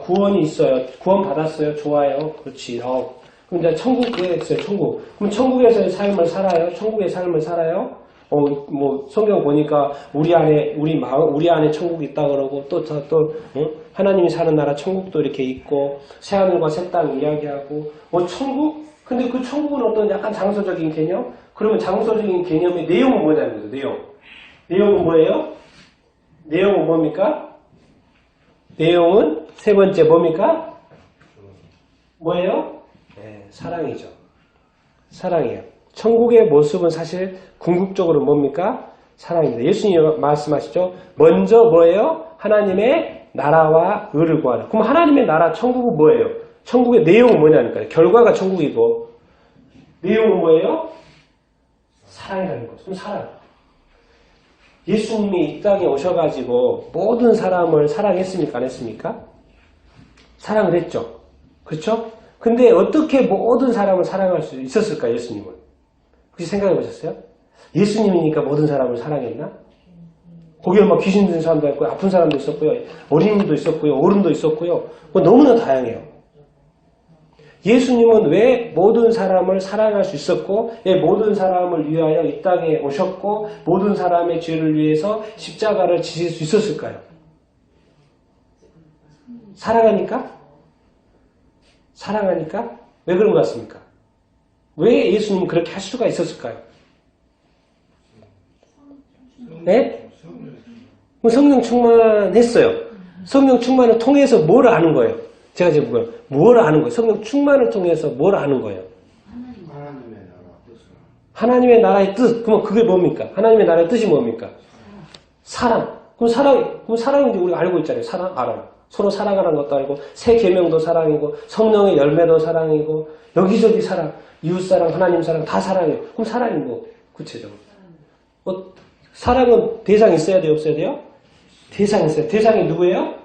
구원이 있어요. 구원 받았어요. 좋아요. 그렇지. 그럼 이제 천국에 있어요. 천국. 그럼 천국에서의 삶을 살아요. 천국의 삶을 살아요. 성경 보니까 우리 안에 천국이 있다 그러고 또 하나님이 사는 나라 천국도 이렇게 있고 새하늘과 새 땅 이야기하고 천국? 근데 그 천국은 어떤 약간 장소적인 개념? 그러면 장소적인 개념의 내용은 뭐냐는 거죠. 내용은 뭐예요? 내용은 뭡니까? 내용은 세 번째 뭡니까? 뭐예요? 네, 사랑이죠. 사랑이에요. 천국의 모습은 사실 궁극적으로 뭡니까? 사랑입니다. 예수님 말씀하시죠. 먼저 뭐예요? 하나님의 나라와 의를 구하라. 그럼 하나님의 나라, 천국은 뭐예요? 천국의 내용은 뭐냐니까요. 결과가 천국이고 내용은 뭐예요? 사랑이라는 거죠. 그럼 사랑. 예수님이 이 땅에 오셔가지고 모든 사람을 사랑했습니까? 안 했습니까? 사랑을 했죠. 그렇죠? 근데 어떻게 모든 사람을 사랑할 수 있었을까요? 예수님은? 혹시 생각해 보셨어요? 예수님이니까 모든 사람을 사랑했나? 거기에 막 귀신 든 사람도 있고요. 아픈 사람도 있었고요. 어린이도 있었고요. 어른도 있었고요. 너무나 다양해요. 예수님은 왜 모든 사람을 사랑할 수 있었고 왜 모든 사람을 위하여 이 땅에 오셨고 모든 사람의 죄를 위해서 십자가를 지실 수 있었을까요? 사랑하니까? 사랑하니까? 왜 그런 것 같습니까? 왜 예수님은 그렇게 할 수가 있었을까요? 네? 성령 충만했어요. 성령 충만을 통해서 뭘 아는 거예요? 제가 지금 뭘 아는 거예요? 성령 충만을 통해서 뭘 아는 거예요? 하나님의 나라의 뜻. 그럼 그게 뭡니까? 하나님의 나라의 뜻이 뭡니까? 사랑. 그럼 사랑은 이제 우리가 알고 있잖아요. 사랑, 알아요. 서로 사랑하는 것도 알고, 새 계명도 사랑이고, 성령의 열매도 사랑이고, 여기저기 사랑, 이웃사랑, 하나님 사랑, 다 사랑이에요. 그럼 사랑이 뭐, 구체적으로. 사랑은 대상이 있어야 돼요? 없어야 돼요? 대상이 있어요. 대상이 누구예요?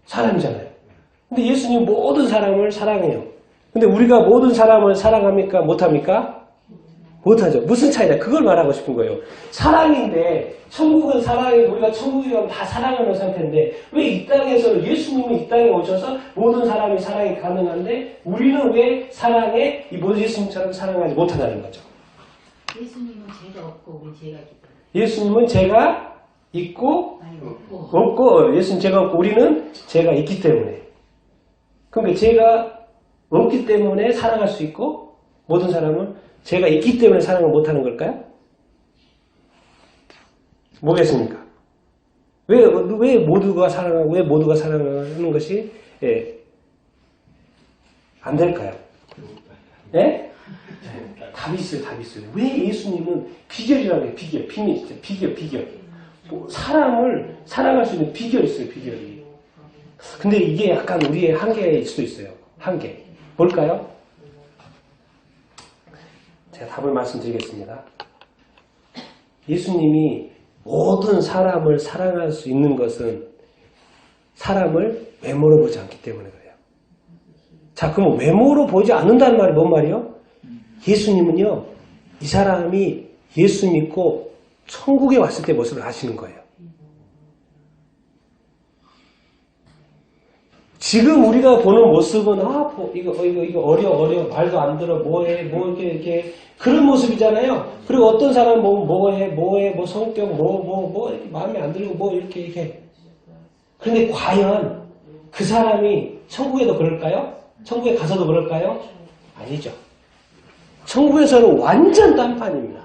사람이잖아요. 근데 예수님 모든 사람을 사랑해요. 근데 우리가 모든 사람을 사랑합니까? 못합니까? 못하죠. 무슨 차이냐? 그걸 말하고 싶은 거예요. 사랑인데 천국은 사랑이고 우리가 천국에 가면 다 사랑하는 상태인데 왜 이 땅에서는 예수님이 이 땅에 오셔서 모든 사람이 사랑이 가능한데 우리는 왜 사랑에 이 모든 예수님처럼 사랑하지 못하다는 거죠. 예수님은 죄가 없고 우리 죄가 있기 때문에. 예수님은 죄가 있고 없고 예수님 죄가 없고 우리는 죄가 있기 때문에. 그러니까 죄가 없기 때문에 사랑할 수 있고 모든 사람은 죄가 있기 때문에 사랑을 못하는 걸까요? 뭐겠습니까? 왜 모두가 사랑하고 왜 모두가 사랑하는 것이 안 될까요? 예? 답이 있어요. 답이 있어요. 왜 예수님은 비결이라고 해요. 비결. 비결. 사람을 사랑할 수 있는 비결이 있어요. 비결이. 근데 이게 약간 우리의 한계일 수도 있어요. 한계. 뭘까요? 제가 답을 말씀드리겠습니다. 예수님이 모든 사람을 사랑할 수 있는 것은 사람을 외모로 보지 않기 때문에 그래요. 자, 그럼 외모로 보지 않는다는 말이 뭔 말이요? 예수님은요, 이 사람이 예수 믿고 천국에 왔을 때 모습을 아시는 거예요. 지금 우리가 보는 모습은 이거 어려 말도 안 들어 뭐해 이렇게 그런 모습이잖아요. 그리고 어떤 사람 뭐해 뭐 성격 이렇게 마음에 안 들고 이렇게 그런데 과연 그 사람이 천국에도 그럴까요? 천국에 가서도 그럴까요? 아니죠. 천국에서는 완전 딴판입니다.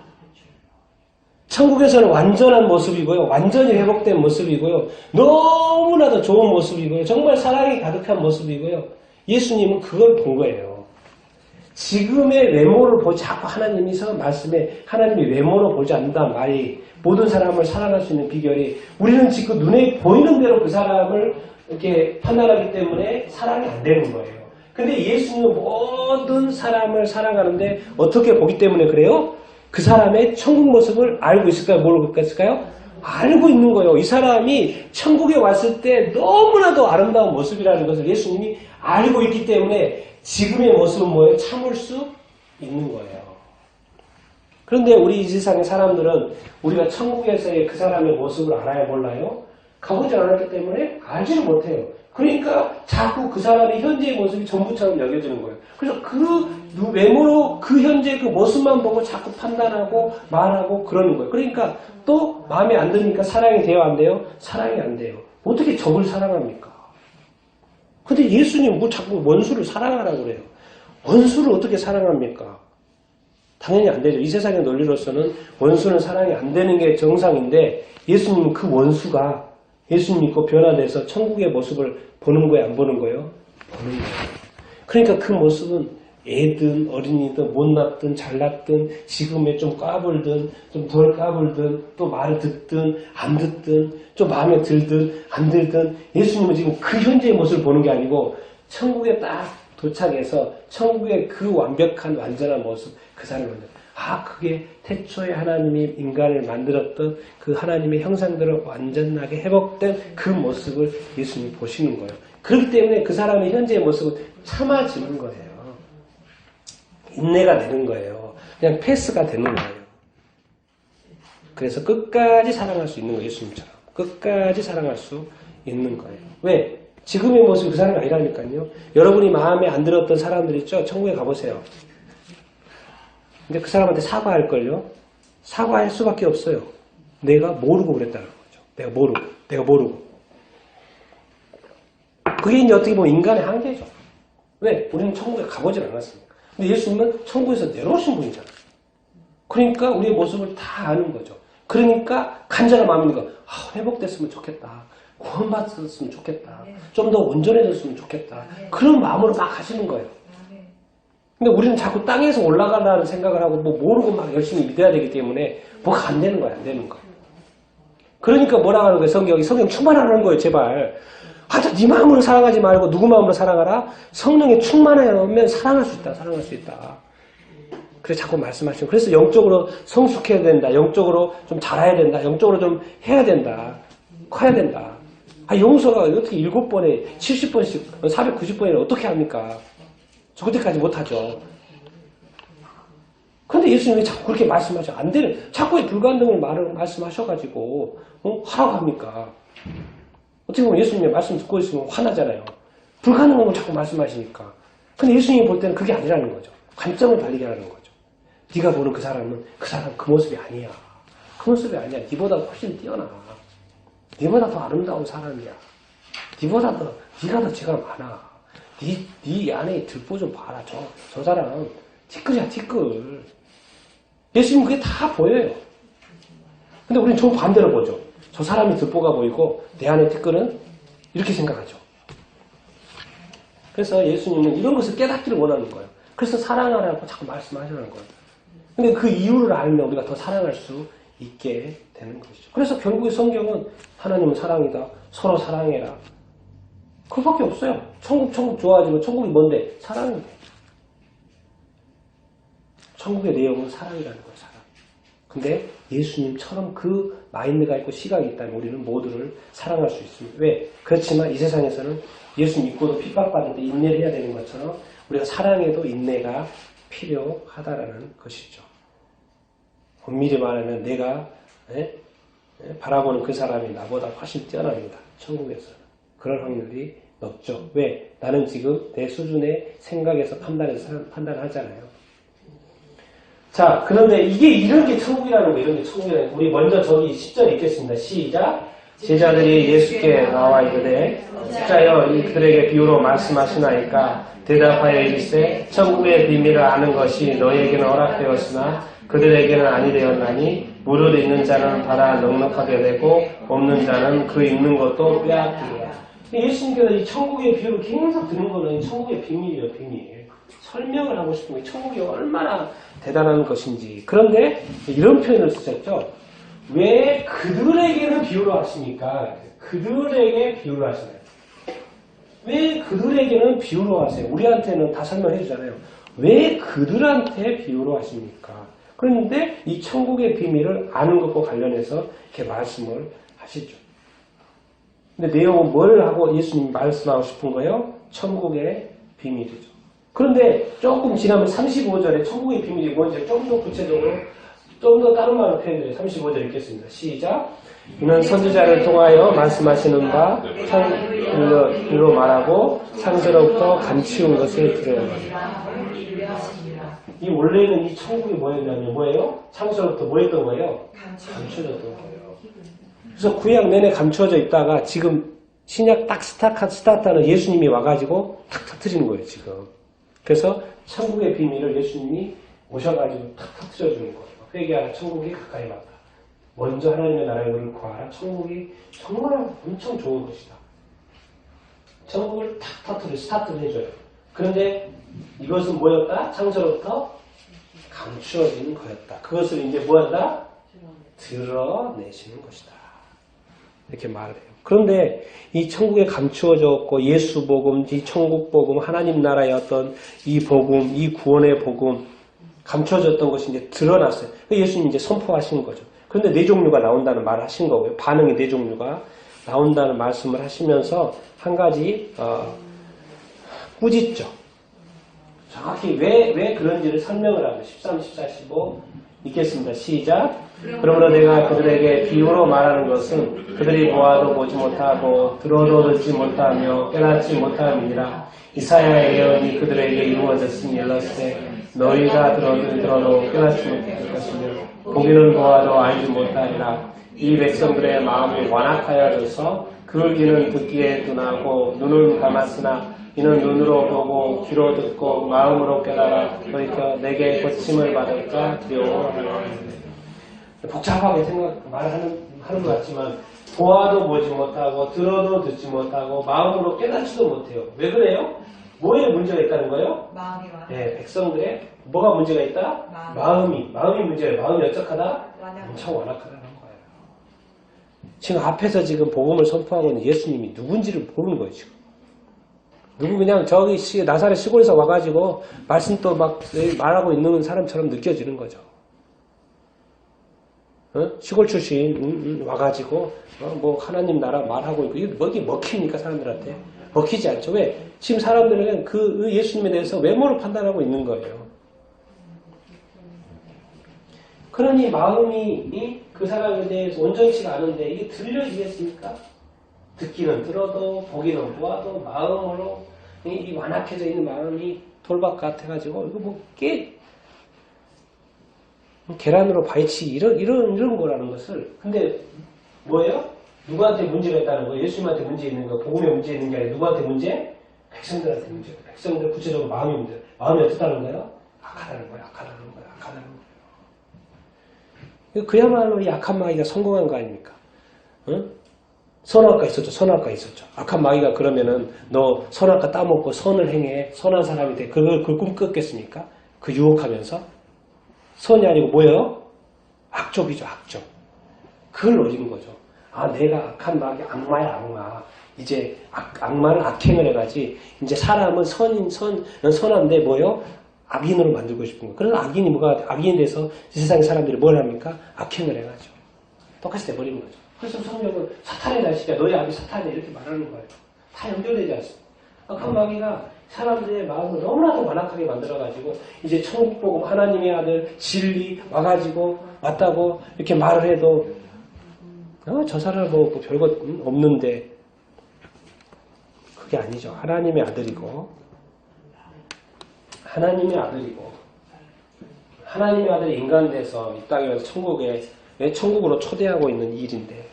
천국에서는 완전한 모습이고요. 완전히 회복된 모습이고요. 너무나도 좋은 모습이고요. 정말 사랑이 가득한 모습이고요. 예수님은 그걸 본 거예요. 지금의 외모를 보지 않고 하나님이서 말씀에 하나님이 외모로 보지 않는다는 말이 모든 사람을 사랑할 수 있는 비결이 우리는 지금 눈에 보이는 대로 그 사람을 이렇게 판단하기 때문에 사랑이 안 되는 거예요. 근데 예수님은 모든 사람을 사랑하는데 어떻게 보기 때문에 그래요? 그 사람의 천국 모습을 알고 있을까요? 모르고 있을까요? 알고 있는 거예요. 이 사람이 천국에 왔을 때 너무나도 아름다운 모습이라는 것을 예수님이 알고 있기 때문에 지금의 모습은 뭐예요? 참을 수 있는 거예요. 그런데 우리 이 세상의 사람들은 우리가 천국에서의 그 사람의 모습을 알아야 몰라요? 가보지 않았기 때문에 알지를 못해요. 그러니까 자꾸 그 사람의 현재의 모습이 전부처럼 여겨지는 거예요. 그래서 그 외모로 그 현재 그 모습만 보고 자꾸 판단하고 말하고 그러는 거예요. 그러니까 또 마음에 안 드니까 사랑이 돼요? 안 돼요? 사랑이 안 돼요. 어떻게 적을 사랑합니까? 근데 예수님 뭐 자꾸 원수를 사랑하라고 그래요. 원수를 어떻게 사랑합니까? 당연히 안 되죠. 이 세상의 논리로서는 원수는 사랑이 안 되는 게 정상인데 예수님은 그 원수가 예수님 믿고 변화돼서 천국의 모습을 보는 거예요? 안 보는 거예요? 보는 거예요. 그러니까 그 모습은 애든 어린이든 못났든 잘났든 지금에 좀 까불든 좀 덜 까불든 또 말을 듣든 안 듣든 좀 마음에 들든 안 들든 예수님은 지금 그 현재의 모습을 보는 게 아니고 천국에 딱 도착해서 천국의 그 완벽한 완전한 모습 그 사람을 그게 태초에 하나님이 인간을 만들었던 그 하나님의 형상들을 완전하게 회복된 그 모습을 예수님이 보시는 거예요. 그렇기 때문에 그 사람의 현재의 모습은 참아지는 거예요. 인내가 되는 거예요. 그냥 패스가 되는 거예요. 그래서 끝까지 사랑할 수 있는 거예요. 예수님처럼. 끝까지 사랑할 수 있는 거예요. 왜? 지금의 모습이 그 사람이 아니라니까요. 여러분이 마음에 안 들었던 사람들 있죠? 천국에 가보세요. 근데 그 사람한테 사과할걸요? 사과할 수밖에 없어요. 내가 모르고 그랬다는 거죠. 내가 모르고. 그게 이제 어떻게 보면 인간의 한계죠. 왜? 우리는 천국에 가보질 않았습니다. 근데 예수님은 천국에서 내려오신 분이잖아요. 그러니까 우리의 모습을 다 아는 거죠. 그러니까 간절한 마음이니까 회복됐으면 좋겠다. 구원받았으면 좋겠다. 좀 더 온전해졌으면 좋겠다. 그런 마음으로 막 하시는 거예요. 근데 우리는 자꾸 땅에서 올라가려는 생각을 하고 모르고 막 열심히 믿어야 되기 때문에 뭐가 안 되는 거야. 안 되는 거야. 그러니까 뭐라 하는 거예요. 성경 충만하는 거예요. 제발. 네 마음으로 사랑하지 말고 누구 마음으로 사랑하라? 성령에 충만하면 사랑할 수 있다. 사랑할 수 있다. 그래서 자꾸 말씀하시는 거예요. 그래서 영적으로 성숙해야 된다. 영적으로 좀 잘해야 된다. 영적으로 좀 해야 된다. 커야 된다. 용서가 어떻게 7번에 70번씩 490번이나 어떻게 합니까? 저 그때까지 못하죠. 근데 예수님이 자꾸 그렇게 말씀하셔. 안 되는, 자꾸 불가능을 말씀하셔가지고, 하라고 합니까? 어떻게 보면 예수님의 말씀 듣고 있으면 화나잖아요. 불가능한 걸 자꾸 말씀하시니까. 근데 예수님이 볼 때는 그게 아니라는 거죠. 관점을 달리게 하는 거죠. 네가 보는 그 사람은 그 모습이 아니야. 그 모습이 아니야. 네보다 훨씬 뛰어나. 네보다 더 아름다운 사람이야. 네가 더 죄가 많아. 네 안에 들보 좀 봐라. 저 사람 티끌이야, 티끌. 예수님 그게 다 보여요. 근데 우리는 좀 반대로 보죠. 저 사람이 들보가 보이고 내 안에 티끌은 이렇게 생각하죠. 그래서 예수님은 이런 것을 깨닫기를 원하는 거예요. 그래서 사랑하라고 자꾸 말씀하시는 거예요. 근데 그 이유를 알면 우리가 더 사랑할 수 있게 되는 것이죠. 그래서 결국에 성경은 하나님은 사랑이다. 서로 사랑해라. 그거밖에 없어요. 천국 좋아하지만 천국이 뭔데? 사랑인데. 천국의 내용은 사랑이라는 거예요. 사랑. 근데 예수님처럼 그 마인드가 있고 시각이 있다면 우리는 모두를 사랑할 수 있습니다. 왜? 그렇지만 이 세상에서는 예수 믿고도 핍박받을 때 인내를 해야 되는 것처럼 우리가 사랑에도 인내가 필요하다라는 것이죠. 엄밀히 말하면 내가 바라보는 그 사람이 나보다 훨씬 뛰어납니다. 천국에서는. 그럴 확률이 높죠. 왜? 나는 지금 내 수준의 생각에서 판단을 하잖아요. 자, 그런데 이런 게 천국이라는 거, 이런 게 천국이라는 거. 우리 먼저 저기 10절 읽겠습니다. 시작. 제자들이 예수께 나와 이르되 십자여 그들에게 비유로 말씀하시나이까 대답하여 이르시되 천국의 비밀을 아는 것이 너희에게는 허락되었으나 그들에게는 아니 되었나니 무릇 있는 자는 받아 넉넉하게 되고 없는 자는 그 있는 것도 빼앗기리라. 예수님께서 이 천국의 비유를 계속 드는 거는 이 천국의 비밀이에요. 비밀. 설명을 하고 싶은 거예요. 천국이 얼마나 대단한 것인지. 그런데 이런 표현을 쓰셨죠. 왜 그들에게는 비유로 하십니까? 그들에게 비유로 하시나요? 왜 그들에게는 비유로 하세요? 우리한테는 다 설명해 주잖아요. 왜 그들한테 비유로 하십니까? 그런데 이 천국의 비밀을 아는 것과 관련해서 이렇게 말씀을 하시죠. 근데 내용은 뭘 하고 예수님이 말씀하고 싶은 거예요? 천국의 비밀이죠. 그런데 조금 지나면 35절에 천국의 비밀이 뭔지 좀 더 구체적으로 좀 더 다른 말로 표현해요. 35절 읽겠습니다. 시작. 이는 선지자를 통하여 말씀하시는 바 창으로 말하고 창세로부터 감추운 것을 들어요. 이 원래는 이 천국이 뭐였냐면 뭐예요? 창세로부터 뭐였던 거예요? 감추어졌던 거예요. 그래서 구약 내내 감추어져 있다가 지금 신약 딱 스타트하는 예수님이 와가지고 탁 터뜨리는 거예요. 지금. 그래서 천국의 비밀을 예수님이 오셔가지고 탁 터뜨려주는 거예요. 회개하라 천국이 가까이 왔다. 먼저 하나님의 나라를 구하라. 천국이 정말 엄청 좋은 것이다. 천국을 탁 터뜨려 스타트를 해줘요. 그런데 이것은 뭐였다? 창세로부터 감추어지는 거였다. 그것을 이제 뭐한다? 드러내시는 것이다. 이렇게 말을 해요. 그런데 이 천국에 감추어졌고 예수 복음, 이 천국 복음, 하나님 나라의 어떤 이 복음, 이 구원의 복음 감추어졌던 것이 이제 드러났어요. 예수님이 이제 선포하신 거죠. 그런데 네 종류가 나온다는 말을 하신 거고요. 반응이 네 종류가 나온다는 말씀을 하시면서 한 가지 꾸짖죠. 정확히 왜 그런지를 설명을 하고 13, 14, 15 읽겠습니다. 시작. 그러므로 내가 그들에게 비유로 말하는 것은 그들이 보아도 보지 못하고 들어도 듣지 못하며 깨닫지 못함이니라. 이사야의 예언이 그들에게 이루어졌으니 일렀으되 너희가 들어도 깨닫지 못할 것이며 보기는 보아도 알지 못하리라. 이 백성들의 마음이 완악하여져서 그 귀는 듣기에 둔하고 눈은 감았으나 이는 눈으로 보고 귀로 듣고 마음으로 깨달아 돌이켜 내게 고침을 받을까 두려워하노라. 복잡하게 말하는 것 같지만 보아도 보지 못하고 들어도 듣지 못하고 마음으로 깨닫지도 못해요. 왜 그래요? 뭐에 문제가 있다는 거예요? 마음이와 네, 백성들의 뭐가 문제가 있다? 마음이 문제예요. 마음이 어떡하다? 엄청 완악하다는 거예요. 지금 앞에서 지금 복음을 선포하고 있는 예수님이 누군지를 모르는 거예요. 지금. 누구 그냥 저기 나사렛 시골에서 와가지고 말씀 또 막 말하고 있는 사람처럼 느껴지는 거죠. 시골 출신 와가지고 뭐 하나님 나라 말하고 있고 이게 먹힙니까 사람들한테? 먹히지 않죠. 왜? 지금 사람들은 그 예수님에 대해서 외모로 판단하고 있는 거예요. 그러니 마음이 그 사람에 대해서 온전치가 않은데 이게 들려지겠습니까? 듣기는 들어도 보기는 보아도 마음으로 이 완악해져 있는 마음이 돌박 같아가지고 이거 뭐 계란으로 파헤치기 이런 거라는 것을. 근데 뭐예요? 누구한테 문제가 있다는 거예요? 예수님한테 문제 있는 거예요? 복음에 문제 있는 게 아니라 누구한테 문제? 백성들한테 문제. 백성들 구체적으로 마음이 문제. 마음이 어떻다는 거예요? 악하다는 거예요. 악하다는 거예요. 그야말로 이 악한 마귀가 성공한 거 아닙니까? 응? 선악과 있었죠. 선악과 있었죠. 악한 마귀가 그러면은 너 선악과 따먹고 선을 행해. 선한 사람이 돼. 그걸 꿈 꿨겠습니까? 그 유혹하면서. 선이 아니고 뭐예요? 악족이죠. 악족. 그걸 노리는 거죠. 아, 내가 악한 마귀, 악마야, 악마. 이제 악마는 악행을 해가지. 이제 사람은 선한데 뭐예요? 악인으로 만들고 싶은 거예요. 그래서 악인이 돼서 세상 사람들이 뭘 합니까? 악행을 해가지고. 똑같이 돼버리는 거죠. 그래서 성경은 사탄의 자식이야. 너희 아비 사탄이야. 이렇게 말하는 거예요. 다 연결되지 않습니다. 악한 마귀가 사람들의 마음을 너무나도 완악하게 만들어가지고 이제 천국복음 하나님의 아들 진리 와가지고 왔다고 이렇게 말을 해도 저 사람 뭐 별거 없는데 그게 아니죠. 하나님의 아들이고 하나님의 아들이 인간 돼서 이 땅에 와서 천국으로 초대하고 있는 일인데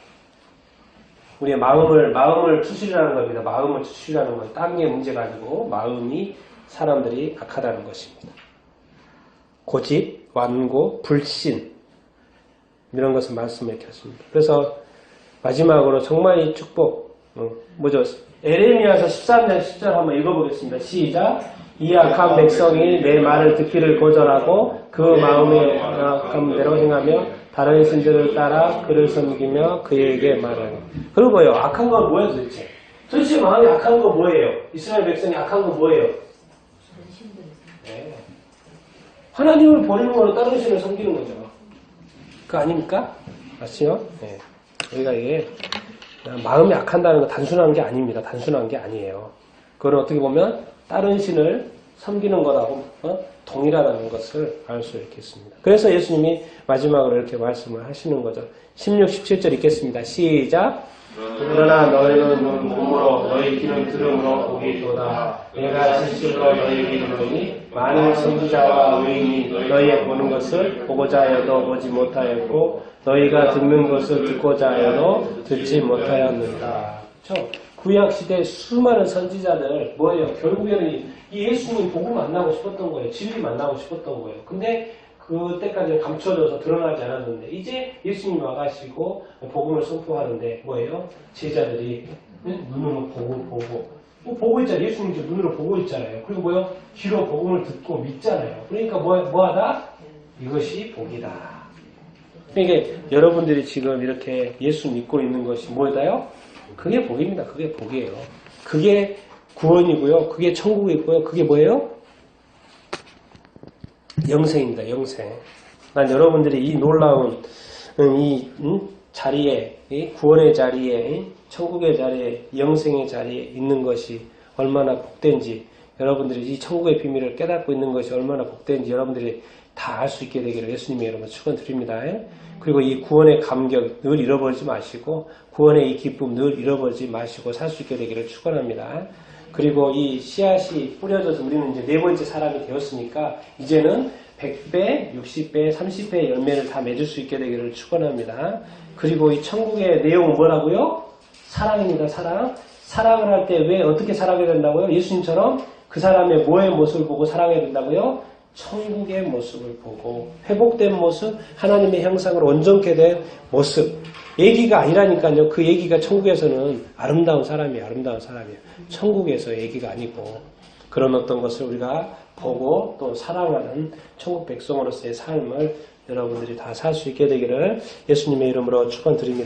우리의 마음을 추스리라는 겁니다. 마음을 추스리라는 거예요. 딴 게 문제가 아니고 마음이 사람들이 악하다는 것입니다. 고집, 완고, 불신 이런 것을 말씀해 드렸습니다. 그래서 마지막으로 정말 이 축복 뭐죠? 에레미야서 13장 10절 한번 읽어보겠습니다. 시작. 이 악한 백성이 내 말을 듣기를 거절하고 그 마음에 악한 대로 행하며 다른 신들을 따라 그를 섬기며 그에게 말하니. 그리고 뭐예요? 악한 건 뭐예요 도대체? 도대체 마음이 악한 건 뭐예요? 이스라엘 백성이 악한 건 뭐예요? 네. 하나님을 버리는 거는 다른 신을 섬기는 거죠. 그거 아닙니까? 맞죠? 네. 우리가 이게 마음이 악한다는 건 단순한 게 아닙니다. 단순한 게 아니에요. 그걸 어떻게 보면 다른 신을 섬기는 거라고 동일하다는 것을 알 수 있겠습니다. 그래서 예수님이 마지막으로 이렇게 말씀을 하시는 거죠. 16, 17절 읽겠습니다. 시작. 그러나 너희는 몸으로 너희 귀는 들음으로 보기도다. 내가 진실로 너희에게 이르노니 많은 선지자와 의인이 너희의 보는 것을 보고자 하여도 보지 못하였고 너희가 듣는 것을 듣고자 하여도 듣지 못하였느니라. 그렇죠? 구약 시대 수많은 선지자들 뭐예요? 결국에는 이 예수님 복음 만나고 싶었던 거예요. 진리 만나고 싶었던 거예요. 근데 그때까지는 감춰져서 드러나지 않았는데 이제 예수님 와가시고 복음을 선포하는데 뭐예요? 제자들이 눈으로 보고 있잖아요. 예수님 이제 눈으로 보고 있잖아요. 그리고 뭐예요? 귀로 복음을 듣고 믿잖아요. 그러니까 뭐하다? 이것이 복이다. 그러니까 여러분들이 지금 이렇게 예수 믿고 있는 것이 뭐다요? 그게 복입니다. 그게 복이에요. 그게 구원이고요. 그게 천국이고요. 그게 뭐예요? 영생입니다. 영생. 난 여러분들이 이 놀라운 이 자리에, 이 구원의 자리에, 천국의 자리에, 영생의 자리에 있는 것이 얼마나 복된지, 여러분들이 이 천국의 비밀을 깨닫고 있는 것이 얼마나 복된지 여러분들이 다 알 수 있게 되기를 예수님이 여러분 축원드립니다. 그리고 이 구원의 감격 늘 잃어버리지 마시고 구원의 이 기쁨 늘 잃어버리지 마시고 살 수 있게 되기를 축원합니다. 그리고 이 씨앗이 뿌려져서 우리는 이제 네 번째 사람이 되었으니까 이제는 100배, 60배, 30배의 열매를 다 맺을 수 있게 되기를 축원합니다. 그리고 이 천국의 내용은 뭐라고요? 사랑입니다. 사랑. 사랑을 할 때 왜 어떻게 사랑해야 된다고요? 예수님처럼 그 사람의 뭐의 모습을 보고 사랑해야 된다고요? 천국의 모습을 보고 회복된 모습, 하나님의 형상으로 온전케 된 모습. 얘기가 아니라니까요. 그 얘기가 천국에서는 아름다운 사람이에요. 아름다운 사람이에요. 천국에서 얘기가 아니고 그런 어떤 것을 우리가 보고 또 사랑하는 천국 백성으로서의 삶을 여러분들이 다 살 수 있게 되기를 예수님의 이름으로 축원드립니다.